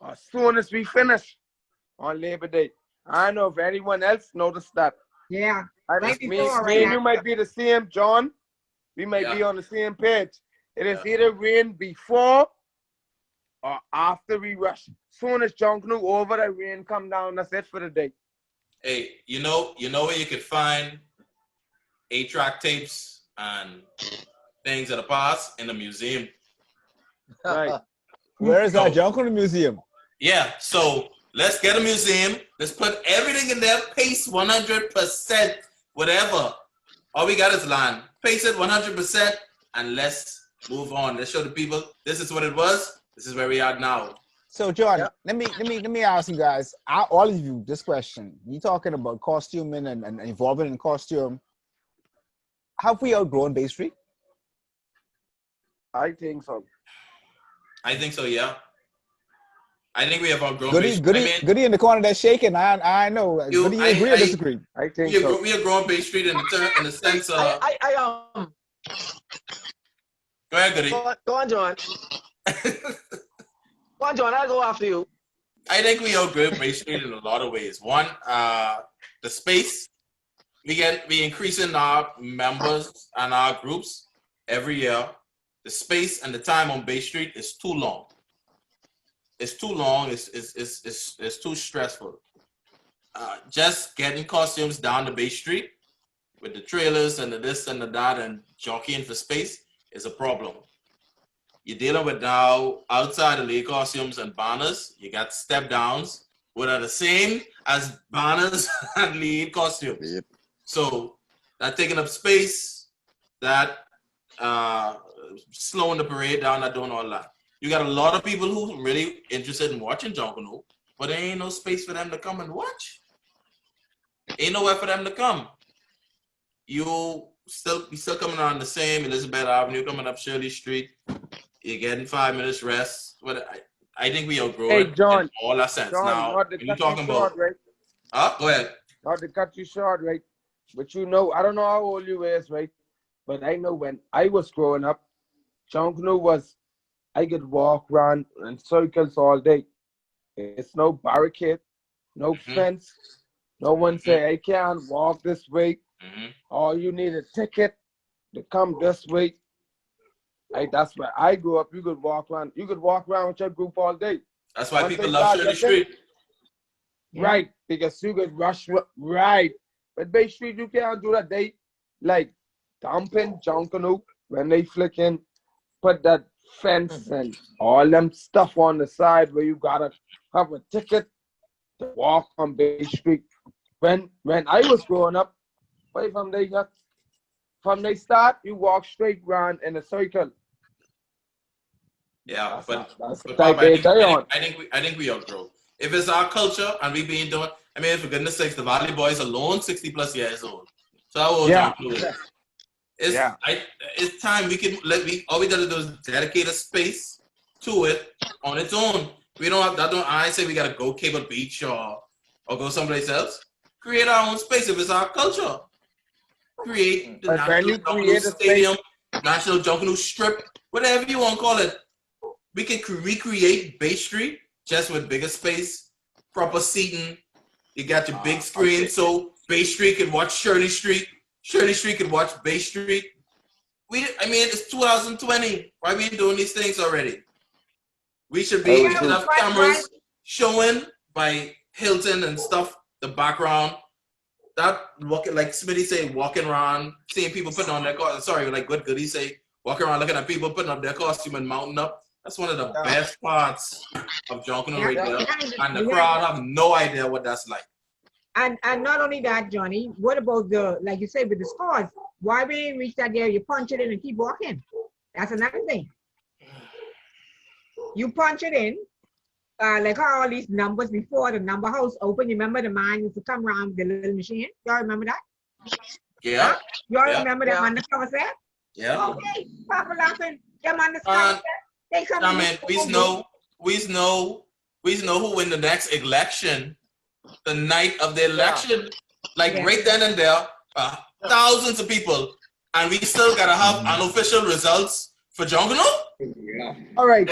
or as soon as we finish on Labor Day. I don't know if anyone else noticed that. Yeah. Right before, me and you might be the same, John. We might be on the same page. It is either rain before or after we rush. Soon as Junkanoo over, the rain come down. That's it for the day. Hey, you know where you could find 8-track tapes and things of the past? In the museum. Right. Where is that Junkanoo Museum? Yeah, so let's get a museum. Let's put everything in there. Pace 100%, whatever. All we got is land. Pace it 100%, and let's move on. Let's show the people this is what it was. This is where we are now. So, John, let me ask you guys, all of you, this question. You talking about costuming and evolving in costume. Have we outgrown Bay Street? I think so. I think so, yeah. I think we have outgrown Bay Street. Goody in the corner that's shaking. I know. Goody, you agree or disagree? I think so. We have grown Bay Street in the sense of. Go ahead, Goody. Go on, John. Go on, John. I'll go after you. I think we outgrew Bay Street in a lot of ways. One, the space. We increasing our members and our groups every year. The space and the time on Bay Street is too long. It's too long. It's too stressful. Just getting costumes down the Bay Street with the trailers and the this and the that and jockeying for space is a problem. You're dealing with now outside the lead costumes and banners. You got step downs, which are the same as banners and lead costumes. Yep. So that taking up space, that slowing the parade down, that doing all that. You got a lot of people who really interested in watching Junkanoo, but there ain't no space for them to come and watch. Ain't nowhere for them to come. You still coming on the same Elizabeth Avenue, coming up Shirley Street. You're getting 5 minutes rest. But I think we outgrow it in all our sense. John, now, when you're talking about, right? Go ahead. Not to cut you short, right? But I don't know how old you is, right? But I know when I was growing up, Junkanoo was, I could walk around in circles all day. It's no barricade, no fence. No one say, I can't walk this way. Or you need a ticket to come this way. That's where I grew up. You could walk around. You could walk around with your group all day. That's why people love Shirley Street. Right, because you could rush. Right. But Bay Street, you can't do that. They like dumping Junkanoo when they flicking, put that fence and all them stuff on the side where you gotta have a ticket to walk on Bay Street. When I was growing up, from they start, you walk straight round in a circle. Yeah, but That's the Papa, type they carry on. I think we outgrow. If it's our culture and we being doing, I mean, for goodness sakes, the Valley Boys alone 60+ years old. So how old Yeah. John Clue is? Yeah. It's time all we gotta do is dedicate a space to it on its own. We don't have that. I say we gotta go Cable Beach or go someplace else. Create our own space if it's our culture. Create the But when National you Junkanoo create a Stadium, National Junkanoo Strip, whatever you want to call it. We can recreate Bay Street just with bigger space, proper seating. You got your big screen, okay. so Bay Street can watch Shirley Street. Shirley Street can watch Bay Street. It's 2020. Why we doing these things already? We should have cameras showing by Hilton and stuff, the background. That walking, like Smitty say, walking around, seeing people putting on their costume. Sorry, like Good Goody say, walking around looking at people putting up their costume and mounting up. That's one of the best parts of Junkanoo right there. And the crowd have no idea what that's like. And not only that, Johnny, what about like you said, with the scores? Why we didn't reach that there? You punch it in and keep walking. That's another thing. You punch it in, like how all these numbers before the number house open. You remember the man used to come around with the little machine? Y'all remember that? Yeah. Huh? Y'all remember that undercover set? Yeah. Okay, Papa laughing. Them undercover set. They come. I mean, we know who win the next election. The night of the election, right then and there, thousands of people, and we still gotta have unofficial results for Junkanoo. Yeah. All right,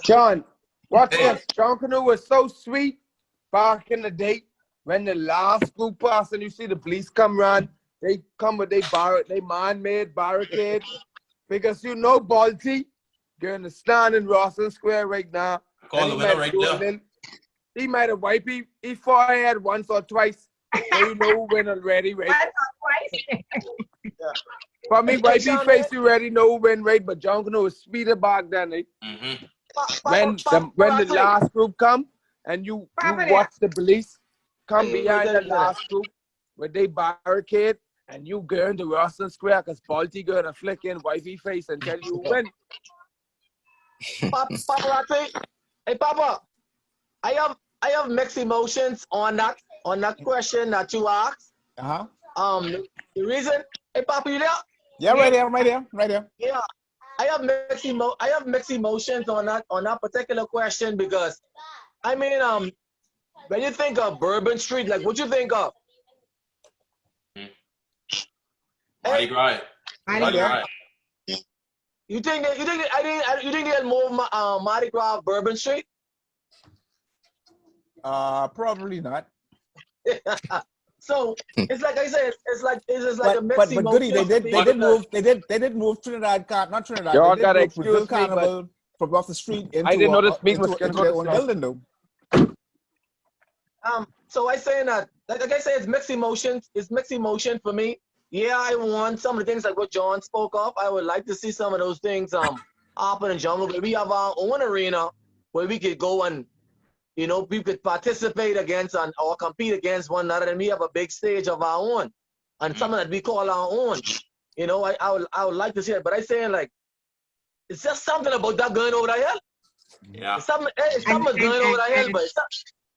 John, watch this. Junkanoo was so sweet back in the day when the last group passed and you see the police come run. They come with they man-made barricade because Balti going to stand in Rawson Square right now. Call the winner right there. He might have wiped he forehead once or twice. So you know who win already, right? Once or twice. For me, wipey face, you already know who win, right? But Junkanoo was sweeter back then, right? When the last group come and you watch the police come behind the last group where they barricade and you go into Rawson Square because Balti gonna flick in wifey face and tell you who win. Paparazzi, hey Papa, I have mixed emotions on that question that you asked. The reason, hey Papa, you there? Yeah, right here. Yeah, I have mixed emotions on that particular question because, I mean, when you think of Bourbon Street, like what you think of? Mardi Gras. You think they'll move Mardi Gras Bourbon Street? Probably not. So it's like I said, it's like a mixed but Goody, they did move Trinidad, not Trinidad. Y'all They gotta did excuse Brazil me, Carnival from off the street into I didn't know this meeting was into their own building though. So I say that, like I say, it's mixed emotions. It's mixed emotion for me. Yeah, I want some of the things like what John spoke of. I would like to see some of those things happen in jungle, but we have our own arena where we could go and we could participate against or compete against one another, and we have a big stage of our own and something that we call our own. I would like to see it, but I say like it's just something about that going over the hill. Yeah. Something going over the hill, but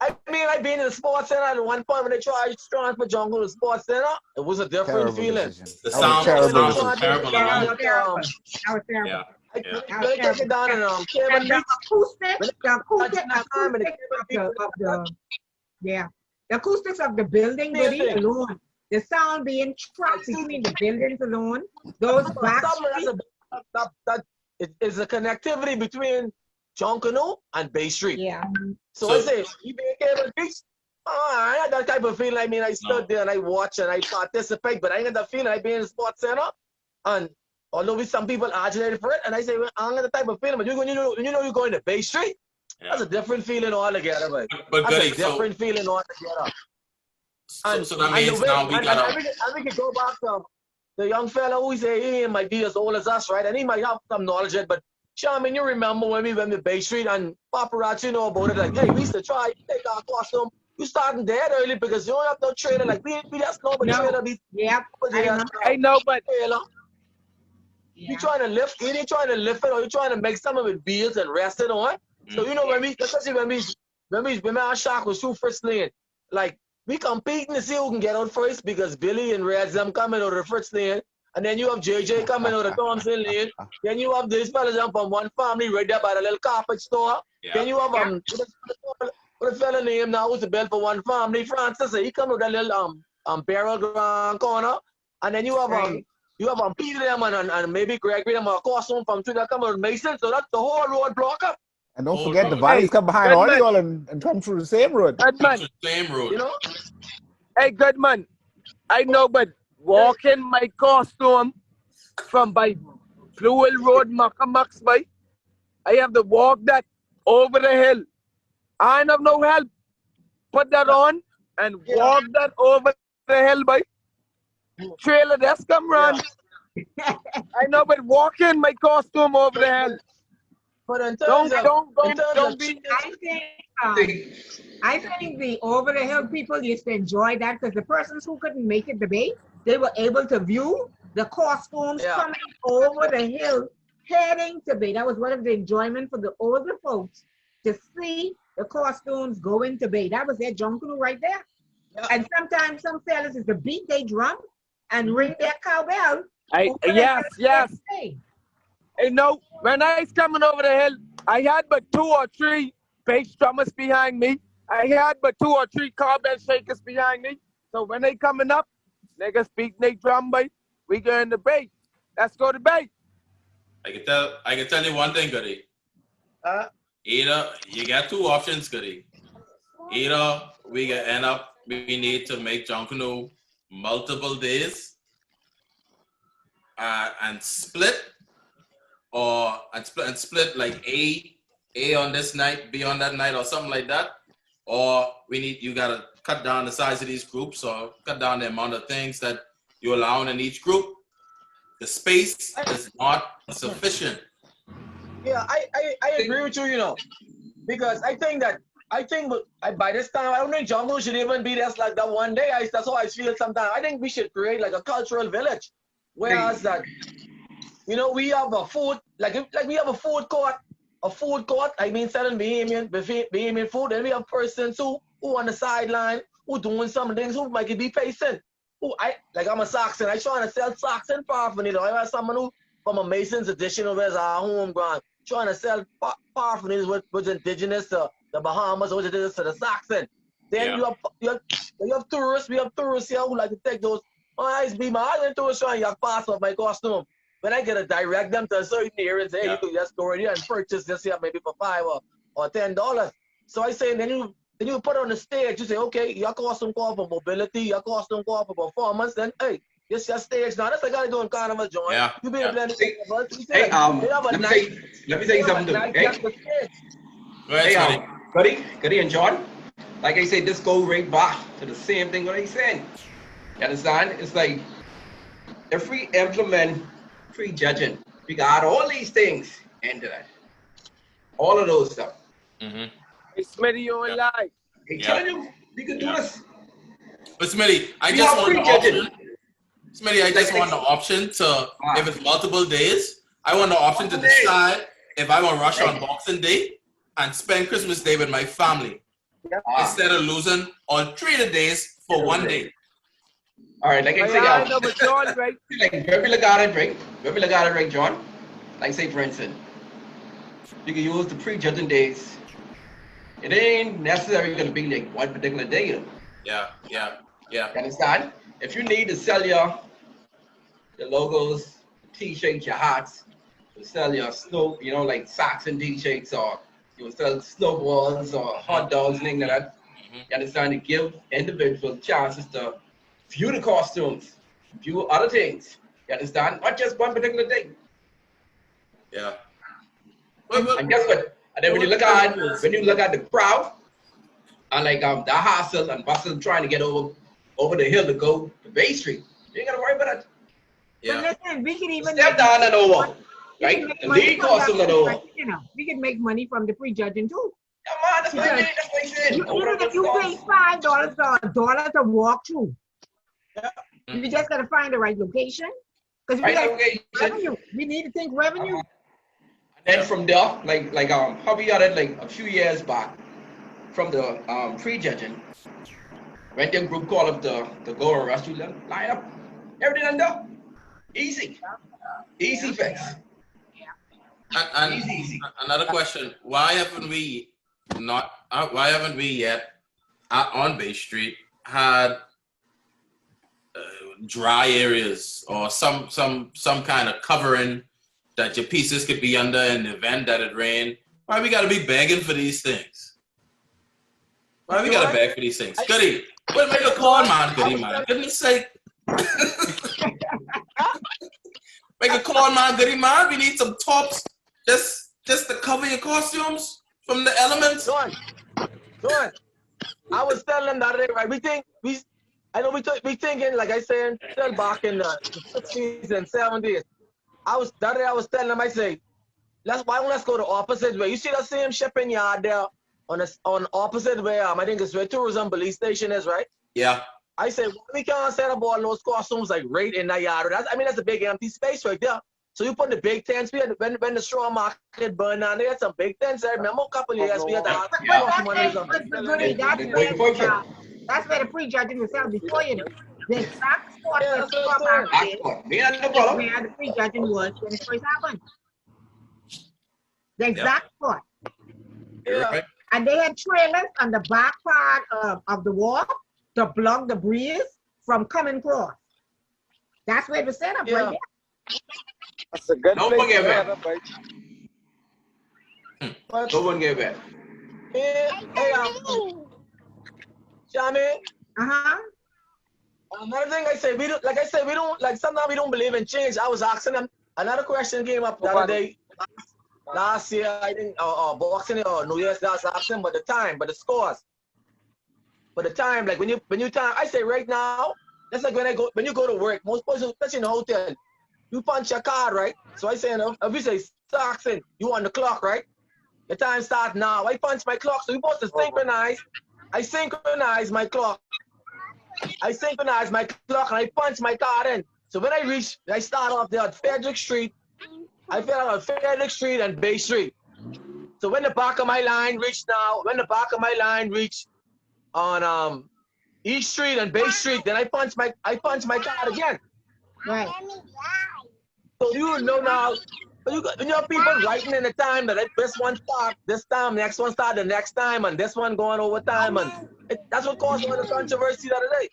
I've been in the sports center at one point when they tried to for jungle to the sports center. It was a different feeling. The sound was terrible. Yeah. I take it down and the acoustics of the building really alone, the sound being trapped between the buildings alone, those back that is a connectivity between Junkanoo and Bay Street. Yeah. So I say, you being Cable Beach, I had that type of feeling. I mean, I stood there and I watch and I participate, but I ain't got that feeling. I be in the sports center, and although some people agitated for it, and I say, well, I don't got the type of feeling, but you're going to Bay Street. Yeah. That's a different feeling altogether, but that's a different feeling altogether. So that means now we gotta. And we can go back to the young fella who say he might be as old as us, right? And he might have some knowledge yet, but sure, I mean, you remember when we went to Bay Street and paparazzi know about it, like, hey, we used to try, take our costume. You starting dead early because you don't have no trailer. Like, we just know, but trailer. Yeah, I know, but You trying to lift, you ain't trying to lift it, or you trying to make some of it wheels and rest it on. So you know especially when our shark was through first lane, like we competing to see who can get out first because Billy and Reds them coming out of the first lane, and then you have JJ coming out of the Thompson lane. Then you have these fellas from one family right there by the little carpet store. Then you have what a fella name now who's the bell for one family, Francis. He come with that little barrel ground corner, and then you have Peter them and maybe Greg them or costume from Twitter come with Mason. So that's the whole road block up. And don't forget the valleys come behind all y'all and come through the same road. Good man. Same road. You know? Hey, good man. I know, but walking my costume from by Fluel Road, Macamax by, I have to walk that over the hill. I ain't have no help. Put that on and walk that over the hill by. Trailer, that's come run. I know, but walking my costume over the hill. But in Don't be. I think the over the hill people used to enjoy that because the persons who couldn't make it debate, they were able to view the costumes coming over the hill, heading to bay. That was one of the enjoyment for the older folks to see the costumes going to bay. That was their Junkanoo right there. And sometimes some fellas is to beat their drum and ring their cowbell. Yes. Hey, no, when I was coming over the hill, I had but 2 or 3 bass drummers behind me. I had but 2 or 3 cowbell shakers behind me. So when they coming up, niggas beat their drum, boy. We going to bay. Let's go to bay. I can tell you one thing, Goody. Either you got 2 options, Goody. Either we can end up, we need to make Junkanoo multiple days and split, or split like A on this night, B on that night, or something like that. Or you gotta cut down the size of these groups, or cut down the amount of things that you allow in each group. The space is not sufficient. Yeah, I agree with you, you know, because I think by this time, I don't think Junkanoo should even be just like that one day. That's how I feel sometimes. I think we should create like a cultural village. Whereas that, you know, we have a food, like we have a food court, I mean, selling Bahamian food, and we have persons who on the sideline, who doing some things, who might be patient. I'm a Saxon, I trying to sell Saxon parfum, you know. I have someone who from a Mason's edition of his home ground, trying to sell parfum which indigenous to the Bahamas, which is to the Saxon. Then you have tourists, we have tourists here who like to take those. I be my island tourists trying to pass off my costume. When I get to direct them to a certain area and say, hey, you can just go right here and purchase this here maybe for $5 or $10. So I say, then you put on the stage, you say, okay, your costume call for mobility, your costume call for performance, then hey, this your stage now. That's like I do in Carnival joint. Yeah. You be able to Hey, let me say something too. Hey, Goody and John, like I said, this go right back to the same thing what I said. You understand? It's like if we implement prejudging, we got all these things into that. All of those stuff. Hey, Smitty, you ain't lie. I'm telling you, we can do this. But Smitty, I just want the option. Smitty, I just want the option to, if it's multiple days, I want the option to decide if I want to rush on Boxing Day and spend Christmas Day with my family instead of losing all 3 of the days for 1 day. All right, like I say, right? like where we look at it, right, John? Like say, for instance, you can use the prejudging days. It ain't necessarily going to be like one particular day. You know? Yeah. You understand? If you need to sell your logos, t-shirts, your hats, to sell your snow, you know, like socks and t-shirts, or you sell snowballs or hot dogs, things like that. You understand? To give individuals chances to view the costumes, view other things. You understand? Not just one particular day. Yeah. And guess what? And then when you look at the crowd, and like that hustle and bustle trying to get over the hill to go to Bay Street, you ain't gotta worry about that. Yeah. But listen, we can even step down and over, right? The lead costume and over. You know, we can make money from the prejudging too. Come on, that's what I said. Even if you pay $5 or $1 to walk through, you just gotta find the right location Because Right location. revenue. We need to think revenue. And then from there, how we got it like a few years back from the pre-judging, when them group call up the go arrest you, line up, everything under. Easy. Easy fix. And Easy. another question: why haven't we yet on Bay Street had dry areas or some kind of covering that your pieces could be under in the event that it rained? Why we gotta be begging for these things? Why we gotta beg for these things? Goody, well, make a call, man. Goody, man. Goodness sake. Make a call, man. Goody, man. We need some tops just to cover your costumes from the elements. John, I was telling them that day, right? We thinking, like I said, still back in the 60s and 70s. I was telling them, I say, why don't let's go the opposite way? You see that same shipping yard there on opposite way? I think it's where tourism police station is, right? Yeah. I say, well, we can't set up all those costumes like right in that yard. That's a big empty space right there. So you put the big tents. When the straw market burned down, they had some big tents. I remember a couple of years we had That's where the pre-judging was held before, you know. The exact spot where the straw market is where the pre-judging was when it first happened. The exact spot. Yeah. And they had trailers on the back part of the wall to block the breeze from coming across. That's where it was set up right there. That's a good No place one to gave have it. it, No one gave it. Shami, Uh-huh. another thing I say, we don't, sometimes we don't believe in change. I was asking them, another question came up the other day, last year, I think, boxing or New Year's, I was asking about the scores. But the time, like when you time, I say right now, that's like when you go to work, most places, especially in the hotel, you punch your card, right? So I say, if you say stocks in, you on the clock, right? The time starts now. I punch my clock, so we supposed to synchronize. I synchronize my clock. And I punch my card in. So when I start off there at Frederick Street. I fell out on Frederick Street and Bay Street. So when the back of my line reached on East Street and Bay Street, then I punch my card again. Right. So you know now, when you have people writing in the time that this one start this time, next one start the next time, and this one going over time, and that's what caused all the controversy the other day.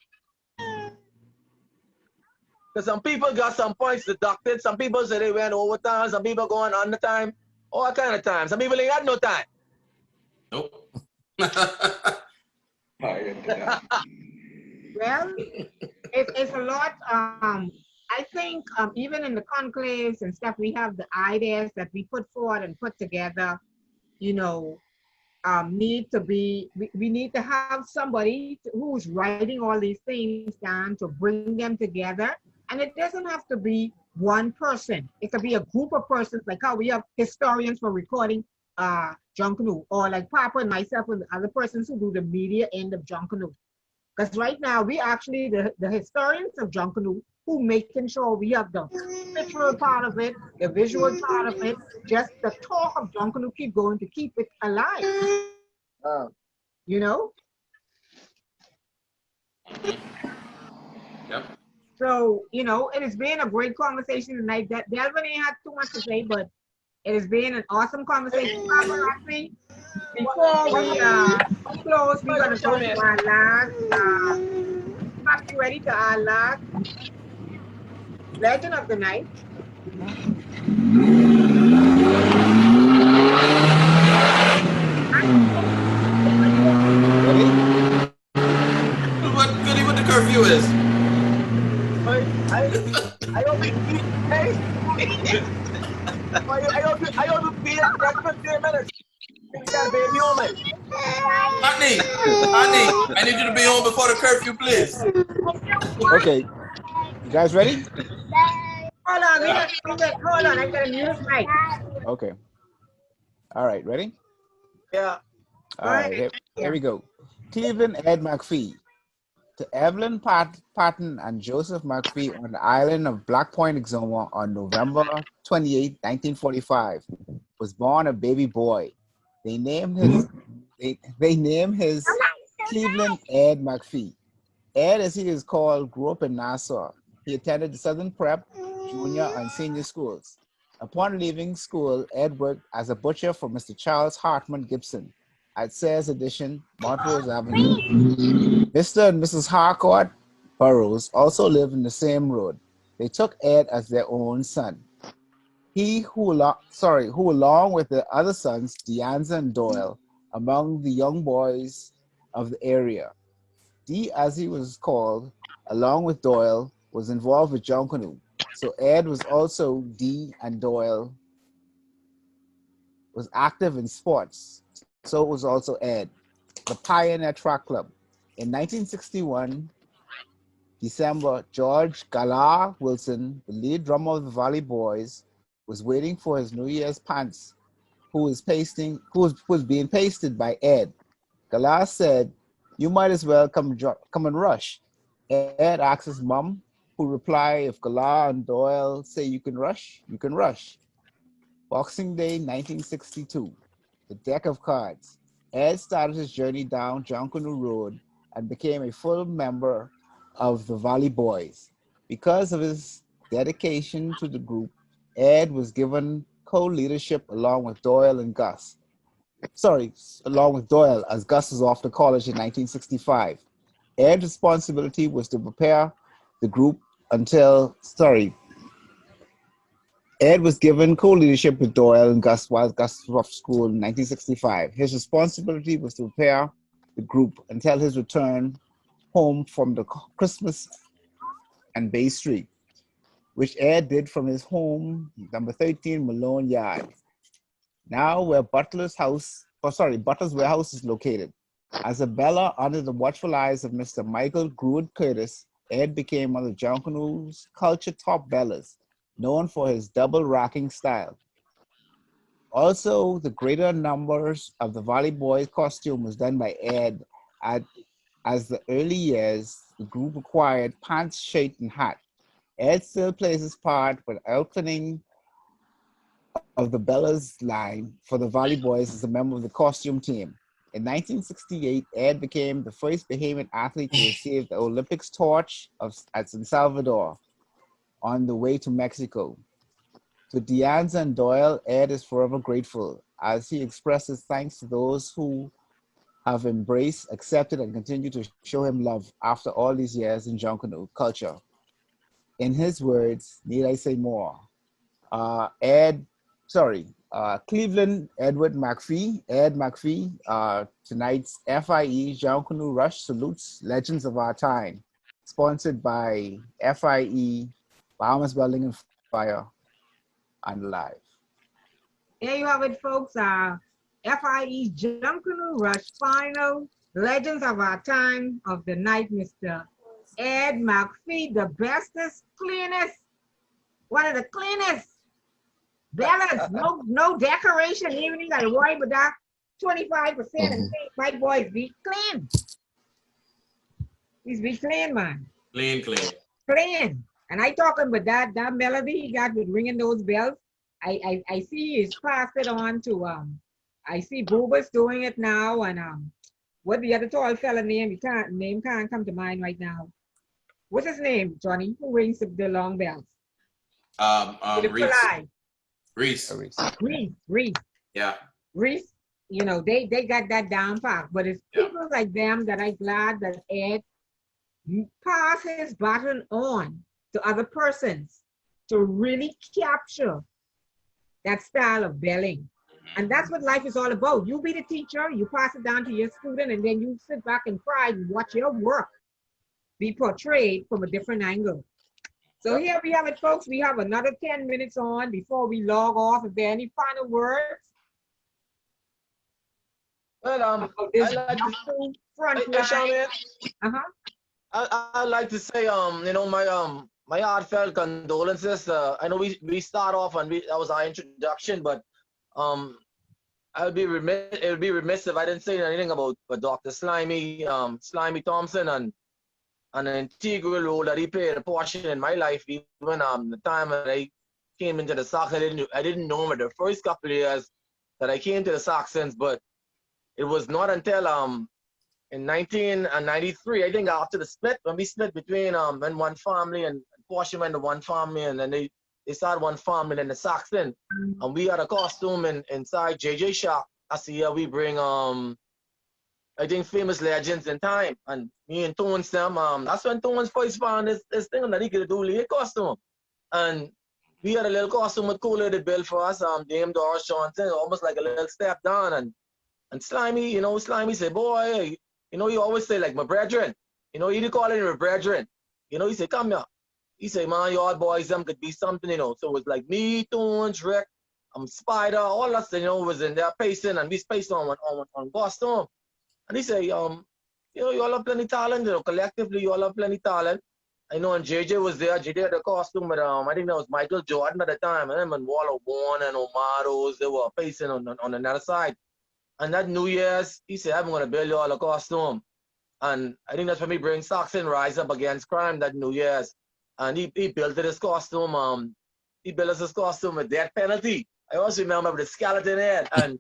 Because some people got some points deducted, some people say they went overtime, some people going under time, all kind of time. Some people ain't got no time. Nope. Well, it's a lot. I think even in the conclaves and stuff, we have the ideas that we put forward and put together, you know, we need to have somebody who's writing all these things down to bring them together. And it doesn't have to be one person. It could be a group of persons, like how we have historians for recording Junkanoo, or like Papa and myself and the other persons who do the media end of Junkanoo. Because right now, we actually, the historians of Junkanoo, who making sure we have the literal part of it, the visual part of it, just the talk of Junkanoo keep going to keep it alive. You know? Yep. So, you know, it has been a great conversation tonight. Delvin ain't had too much to say, but it has been an awesome conversation. Paparazzi, before we close, we're going to go to our last, you ready to our last legend of the night. What the curfew is? I ought to be at next 15 minutes. You got a baby on me. Honey, I need you to be home before the curfew, please. Okay, you guys ready? Hold on, hold on, I got to mute mic. Okay. All right, ready? Yeah. All right, here we go. Cleveland Ed McPhee. To Evelyn Patton and Joseph McPhee on the island of Black Point, Exuma on November 28, 1945, was born a baby boy. They named his Cleveland Ed McPhee. Ed, as he is called, grew up in Nassau. He attended the Southern Prep, junior, and senior schools. Upon leaving school, Ed worked as a butcher for Mr. Charles Hartman Gibson at Sayers Edition, Montrose Avenue. Mr. and Mrs. Harcourt Burroughs also lived in the same road. They took Ed as their own son. Who along with the other sons, Deanza and Doyle, among the young boys of the area. D, as he was called, along with Doyle, was involved with Junkanoo. So Ed was also D, and Doyle was active in sports. So was also Ed. The Pioneer Track Club. In 1961, December, George Galar Wilson, the lead drummer of the Valley Boys, was waiting for his New Year's pants, who was being pasted by Ed. Galar said, "You might as well come and rush." Ed asked his mom, who replied, "If Galar and Doyle say you can rush, you can rush." Boxing Day 1962, the deck of cards. Ed started his journey down Junkanoo Road and became a full member of the Valley Boys. Because of his dedication to the group, Ed was given co-leadership along with Doyle, as Gus was off to college in 1965. Ed's responsibility was to prepare the group Ed was given co-leadership with Doyle and Gus while Gus was off school in 1965. His responsibility was to prepare the group until his return home from the Christmas and Bay Street, which Ed did from his home, number 13 Malone Yard, now where Butler's warehouse is located. As a bella under the watchful eyes of Mr. Michael Gruod Curtis, Ed became one of Junkanoo's culture top bellas, known for his double racking style. Also, the greater numbers of the Valley Boys costume was done by Ed. As the early years, the group acquired pants, shirt, and hat. Ed still plays his part with outfitting of the Bellas line for the Valley Boys as a member of the costume team. In 1968, Ed became the first Bahamian athlete to receive the Olympics torch at San Salvador on the way to Mexico. To Deanza and Doyle, Ed is forever grateful as he expresses thanks to those who have embraced, accepted, and continue to show him love after all these years in Junkanoo culture. In his words, need I say more? Cleveland Edward McPhee, Ed McPhee, tonight's FIE Junkanoo Rush salutes legends of our time, sponsored by FIE, Bahamas Building and Fire, and Live. There you have it, folks. FIE Junkanoo Rush final legends of our time of the night, Mr. Ed McPhee, the bestest, cleanest, one of the cleanest bellas. No decoration, even you gotta worry about that 25% and white boys be clean. He's be clean, man. Clean. Clean. And I talking about that melody he got with ringing those bells. I see he's passed it on to I see Booba's doing it now, and what the other tall fella name can't come to mind right now. What's his name, Johnny? Who rings the long bells? Reese. Yeah. Reese, you know, they got that down pat. But it's people like them that I'm glad that Ed pass his baton on to other persons to really capture that style of belling. And that's what life is all about. You be the teacher, you pass it down to your student, and then you sit back and pride and watch your work be portrayed from a different angle. So here we have it, folks. We have another 10 minutes on before we log off. Is there any final words? Well, I'd like to say, you know, my heartfelt condolences. I know we start off and that was our introduction, but it would be remiss if I didn't say anything about Dr. Slimy Thompson and an integral role that he played a portion in my life. Even the time that I came into the Sox, I didn't know him at the first couple of years that I came to the Soxers, but it was not until in 1993, I think after the split, when we split between when one family and portion went to one family, and then they started one family and then the Soxers, and we had a costume inside JJ shop. That's the year we bring I think famous legends in time, and me and Tones them. That's when Tones first found this thing that he could do a costume, and we had a little costume with Cooler that built for us. Dame Doris Johnson, almost like a little step down, and Slimy, Slimy said, boy, he always say like my brethren, he didn't call it my brethren, he said, come here. He said, man, y'all boys, them could be something, So it was like me, Tones, Rick, Spider, all us, was in there pacing, and we spaced on costume. And he say, you all have plenty talent, collectively you all have plenty talent. I know, and JJ was there. JJ had a costume with, I think that was Michael Jordan at the time, and him and Waller Warren and Omaros, they were facing on another side. And that New Year's, he said, I'm going to build you all a costume. And I think that's when we bring Sox and Rise Up Against Crime that New Year's. And he built this costume. He built us this costume with Death Penalty. I also remember with the skeleton head. And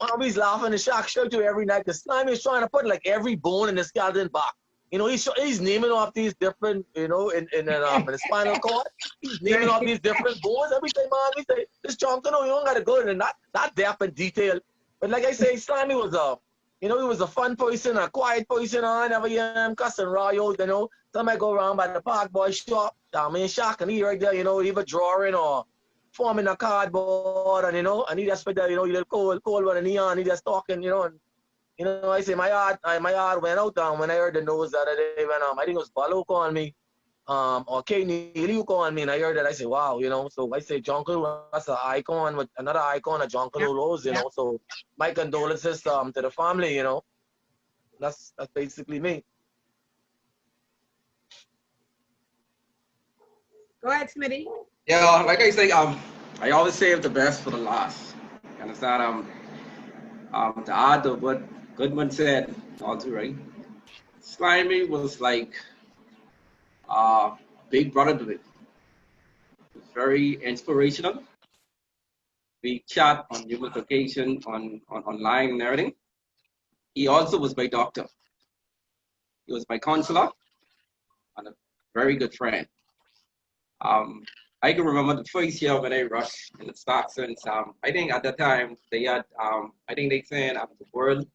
I always laughing and shock show to every night because Slimy is trying to put like every bone in the skeleton back. He's naming off these different, in the spinal cord. He's naming off these different bones. Every time, man, we say, this Junkanoo, you don't got to go into that depth and detail. But like I say, Slimy was he was a fun person, a quiet person. I never hear him cussing Rayo, Somebody go around by the park boy shop, shock, and he right there, either drawing or forming a cardboard, and he just put there, he little cold one and he just talking, I say my heart went out when I heard the news that day when I think it was Baloo calling me, or Kate Neely who called me, and I heard that. I say, wow, so I say Junkanoo, that's an icon with another icon of Junkanoo Rose, so my condolences to the family, that's basically me. Go ahead, Smitty. Yeah, like I say, I always save the best for the last. You understand? To add to what Goodman said, also right. Slimy was like big brother to it. It was very inspirational. We chat on numerous occasions online and everything. He also was my doctor. He was my counselor and a very good friend. I can remember the first year when I rushed in the stocks, and I think at that time they had, I think they saying the world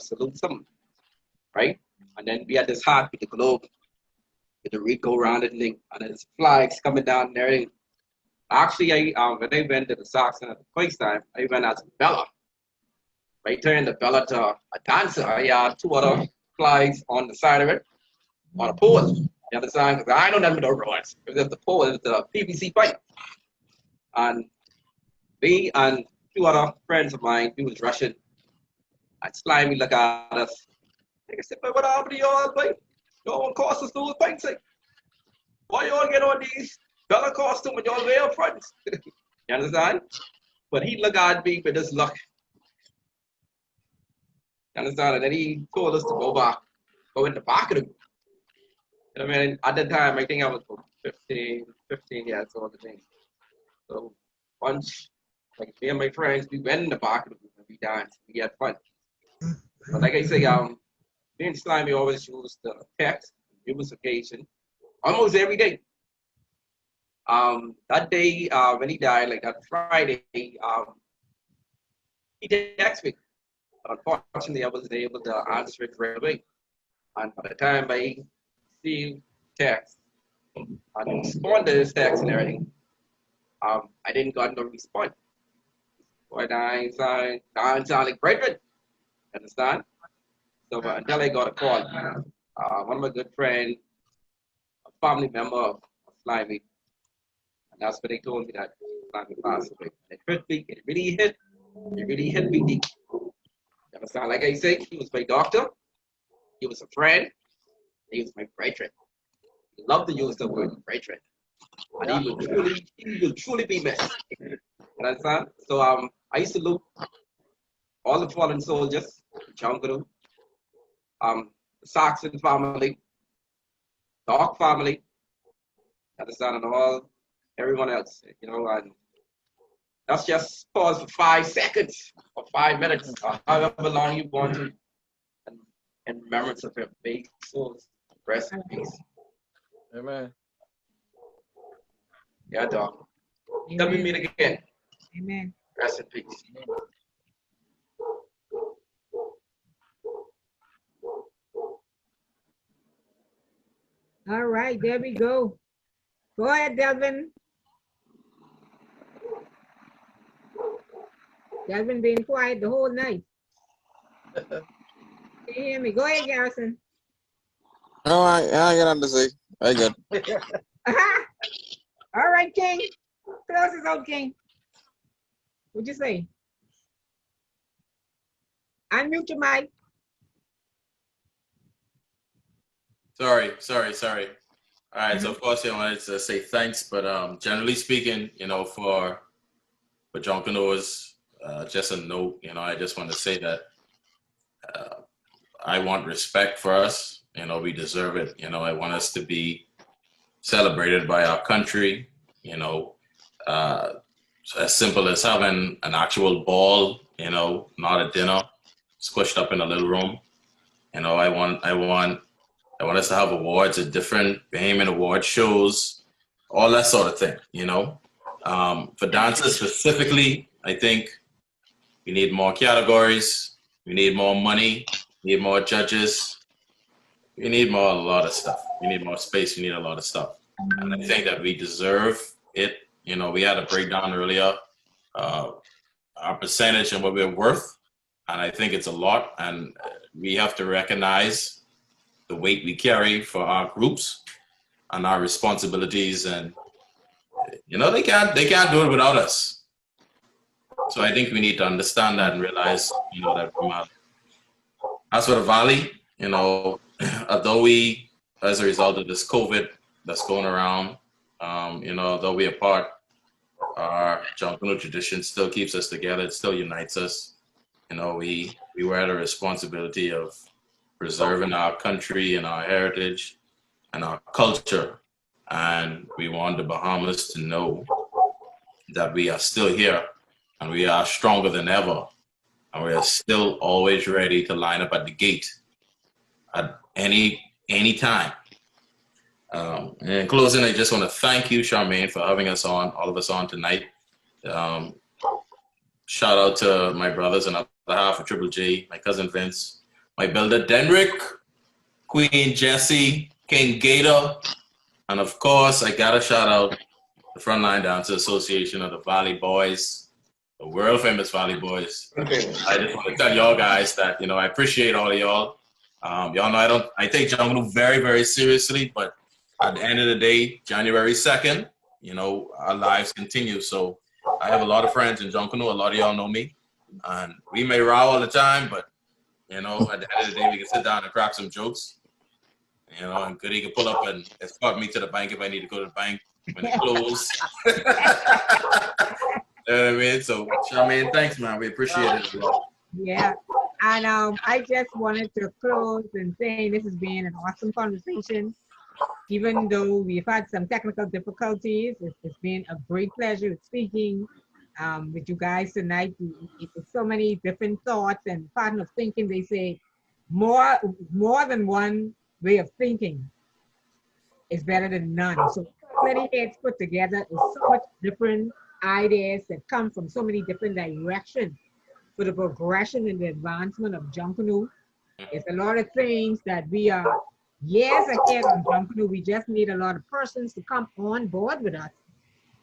salute something, right? And then we had this hat with the globe, with the Rico rounded link, and there's flags coming down and everything. Actually, when I went to the stocks the first time, I went as Bella. I turned the Bella to a dancer. I had two other flags on the side of it, on a pole. You understand? Because I know nothing about roads. It was the pole, it was the PVC pipe. And me and two other friends of mine, we was rushing. And Slimy look at us. I said, what happened to y'all, boy? Y'all want cost us those pints, like? Why y'all get on these Bella costume when y'all wear fronts? You understand? But he looked at me with this look. You understand? And then he told us to go in the back of the group. I mean, at the time, I think I was 15 years old, I think. So once, like me and my friends, we went in the back of the group and we danced. We had fun. But like I say, me and Slimy always used the text, numerous occasion, almost every day. That day when he died, like that Friday, he texted me. Unfortunately, I wasn't able to answer it right away. And by the time I see text and respond to his text and everything, I didn't got no response. But I sound like brethren, understand? So until I got a call, one of my good friends, a family member of Slimy, and that's when they told me that Slimy passed away. It hurt me, it really hit me deep. You understand? Like I said, he was my doctor, he was a friend, he was my brethren. He loved to use the word brethren. And he will truly be missed. You understand? So I salute all the fallen soldiers, Junkanoo. the Saxon family, Doc family, understand, and all everyone else, and let's just pause for 5 seconds or 5 minutes or however long you want to, and in remembrance of your big souls. Rest in peace. Amen. Yeah, Doc. Till we meet again. Amen. Rest in peace. All right, there we go. Go ahead, Delvin. Delvin being quiet the whole night. Can you hear me? Go ahead, Garrison. No, I get on to say. I get. All right, King. Close us out, King. What'd you say? Unmute your mic. Sorry. All right, so of course I wanted to say thanks, but generally speaking, for Junkanooers, just a note, I just want to say that I want respect for us. We deserve it. I want us to be celebrated by our country. As simple as having an actual ball. Not a dinner, squished up in a little room. I want us to have awards at different Bahamian award shows, all that sort of thing. For dancers specifically, I think we need more categories. We need more money. We need more judges. We need a lot of stuff. We need more space. We need a lot of stuff. And I think that we deserve it. We had a breakdown earlier, our percentage and what we're worth. And I think it's a lot. And we have to recognize the weight we carry for our groups and our responsibilities. And, they can't do it without us. So I think we need to understand that and realize, that we matter. As for the Valley, although we, as a result of this COVID that's going around, although we apart, our Junkanoo tradition still keeps us together. It still unites us. We wear the responsibility of preserving our country and our heritage and our culture. And we want the Bahamas to know that we are still here and we are stronger than ever. And we are still always ready to line up at the gate at any time. In closing, I just want to thank you, Charmaine, for having us on, all of us on tonight. Shout out to my brothers and other half of Triple J, my cousin Vince, my builder Denrick, Queen Jessie, King Gator, and of course, I got to shout out the Frontline Dancers Association of the Valley Boys, the world famous Valley Boys. I just want to tell y'all guys that, I appreciate all of y'all. Y'all know I take Junkanoo very, very seriously, but at the end of the day, January 2nd, our lives continue. So I have a lot of friends in Junkanoo. A lot of y'all know me. And we may row all the time, but, at the end of the day, we can sit down and crack some jokes. And Goody can pull up and escort me to the bank if I need to go to the bank when it closes. You know what I mean? So, Charmaine, thanks, man. We appreciate it a lot. Yeah. And I just wanted to close and say this has been an awesome conversation. Even though we've had some technical difficulties, it's been a great pleasure speaking with you guys tonight. It's so many different thoughts and pattern of thinking. They say more than one way of thinking is better than none. So many heads put together is so much different ideas that come from so many different directions for the progression and the advancement of Junkanoo. It's a lot of things that we are years ahead on Junkanoo. We just need a lot of persons to come on board with us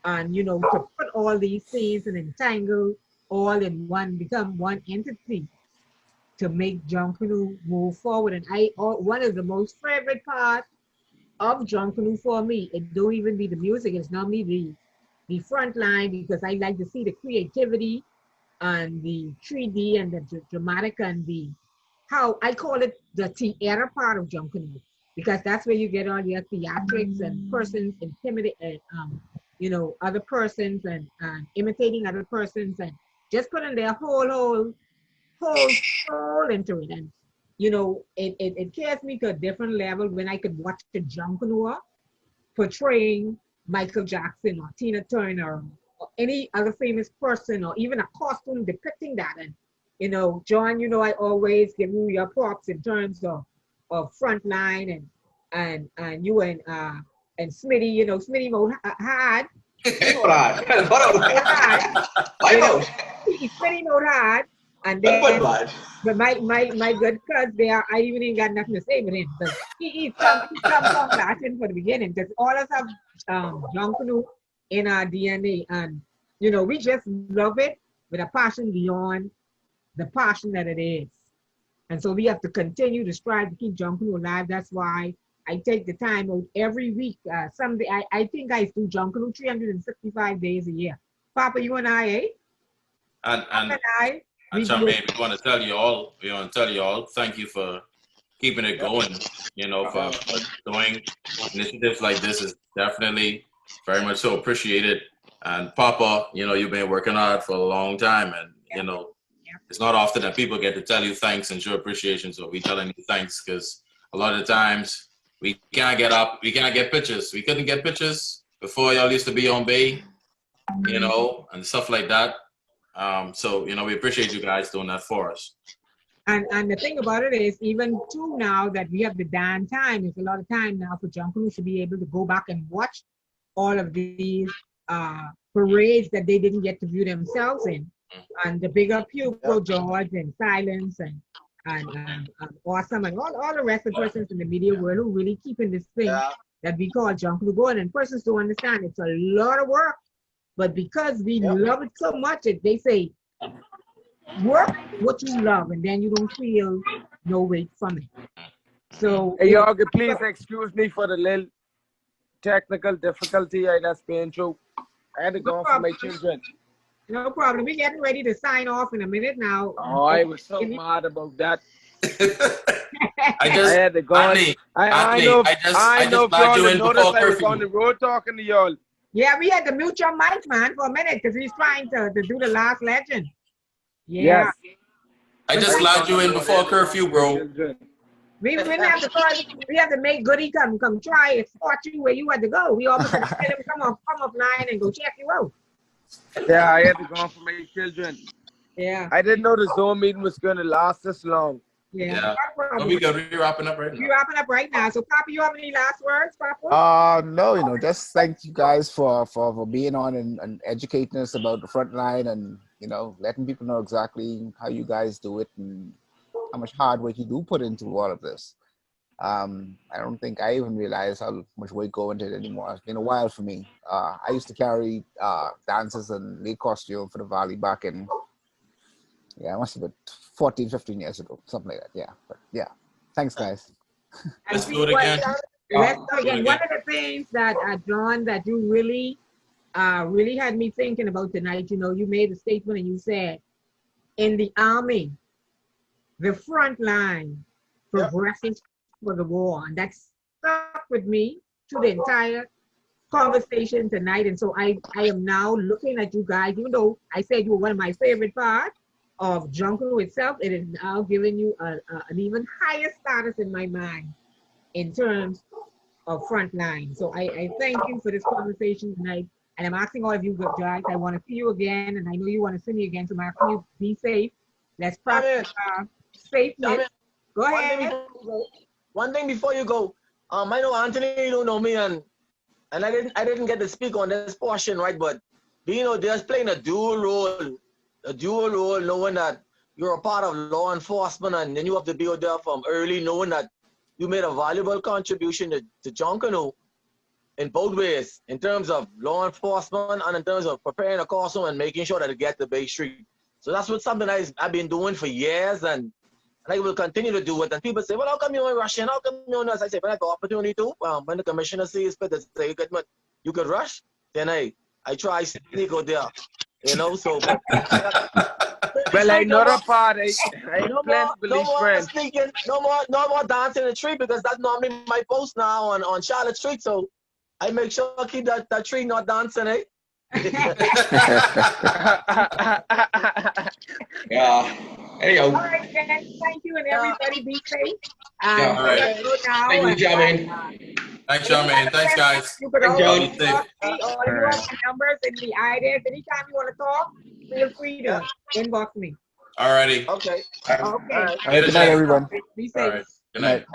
and, to put all these things and entangle all in one, become one entity to make Junkanoo move forward. And one of the most favorite parts of Junkanoo for me, it don't even be the music, it's not me, the front line, because I like to see the creativity and the 3D and the dramatic and the, how I call it the theater part of Junkanoo, because that's where you get all your theatrics and persons intimidating, other persons and imitating other persons and just putting their whole soul into it. And you know, it carries me to a different level when I could watch a Junkanoo portraying Michael Jackson or Tina Turner or any other famous person, or even a costume depicting that. And, you know, John, you know, I always give you your props in terms of Frontline and you and Smitty, you know, Smitty Mo hard. What on? You know, Smitty Mo hard. And then but my good cuz there, I even ain't got nothing to say with him. But he comes on Latin for the beginning, because all of us have Junkanoo in our DNA, and you know, we just love it with a passion beyond the passion that it is. And so we have to continue to strive to keep Junkanoo alive. That's why I take the time out every week. Someday I think I do Junkanoo 365 days a year. Papa, you and I, eh? And Charmaine, we want to tell you all, thank you for keeping it going. You know, for doing initiatives like this is definitely very much so appreciated. And Papa, you know, you've been working hard for a long time, and you know, it's not often that people get to tell you thanks and show appreciation. So we telling you thanks, because a lot of the times we can't get pictures. We couldn't get pictures before. Y'all used to be on Bay, you know, and stuff like that. So, you know, we appreciate you guys doing that for us. And the thing about it is, even too, now that we have the damn time, it's a lot of time now for Junkanoo to be able to go back and watch all of these parades that they didn't get to view themselves in. And the bigger Pugo, George, and Silence, and Awesome, and all the rest of the persons in the media world who really keeping this thing that we call Junkanoo going. And persons don't understand, it's a lot of work. But because we love it so much, they say, work what you love, and then you don't feel no weight from it. So, hey, y'all, please excuse me for the little technical difficulty I just been through. I had to go for my children. No problem. We're getting ready to sign off in a minute now. Oh, I was so mad about that. I had to go. Anthony, I know if y'all noticed I was on the road talking to y'all. Yeah, we had to mute your mic, man, for a minute, because he's trying to do the last legend. Yeah. Yes. I just slide you in before curfew, bro. We have to make Goody come try and spot you where you had to go. We almost had to tell him come off line and go check you out. Yeah, I had to go for my children. Yeah. I didn't know the Zoom meeting was going to last this long. Yeah. No, we good. We're wrapping up right now. We're wrapping up right now. So, Papa, you have any last words, Papa? No, you know, just thank you guys for being on and educating us about the front line, and you know, letting people know exactly how you guys do it and how much hard work you do put into all of this. I don't think I even realized how much weight go into it anymore. It's been a while for me. I used to carry dancers and lead costume for the Valley back in, yeah, it must have been 14, 15 years ago, something like that. Yeah, but yeah, thanks, guys. Let's do it again. Let's do it again. One of the things that, John, that you really had me thinking about tonight, you know, you made a statement and you said, in the Army, the front line progresses for the war. And that stuck with me through the entire conversation tonight. And so I am now looking at you guys, even though I said you were one of my favorite parts of Junkanoo itself, it is now giving you an even higher status in my mind in terms of Frontline. So I thank you for this conversation tonight. And I'm asking all of you guys, I want to see you again, and I know you want to see me again, so I'm asking you, be safe. Let's practice safety. Go ahead. One thing before you go, I know Anthony, you don't know me, and I didn't get to speak on this portion, right? But being out there playing a dual role, knowing that you're a part of law enforcement, and then you have to be out there from early, knowing that you made a valuable contribution to Junkanoo in both ways, in terms of law enforcement and in terms of preparing a costume and making sure that it gets to Bay Street. So that's something I've been doing for years, and I will continue to do it. And people say, well, how come you ain't rushing? How come you not? I say, when I got opportunity to, when the commissioner sees fit to say, you could rush, then I try to sneak out there, you know, so. Well, another part, I no more dancing in the tree, because that's normally my post now on Charlotte Street. So I make sure I keep that tree not dancing, eh? Yeah. Anyhow, All right, then. Thank you, and everybody be safe. Yeah. All right. Let's go now. thank you, And, Charmaine. Thanks, Charmaine. Thanks, guys. you could Thanks, always John. Be safe. talk to me, or you have my numbers and the ideas. Anytime you want to talk, feel free to inbox me. Alrighty. Okay. Okay. All right. All right, good night, everyone. Be All safe. right. Good Good night. night.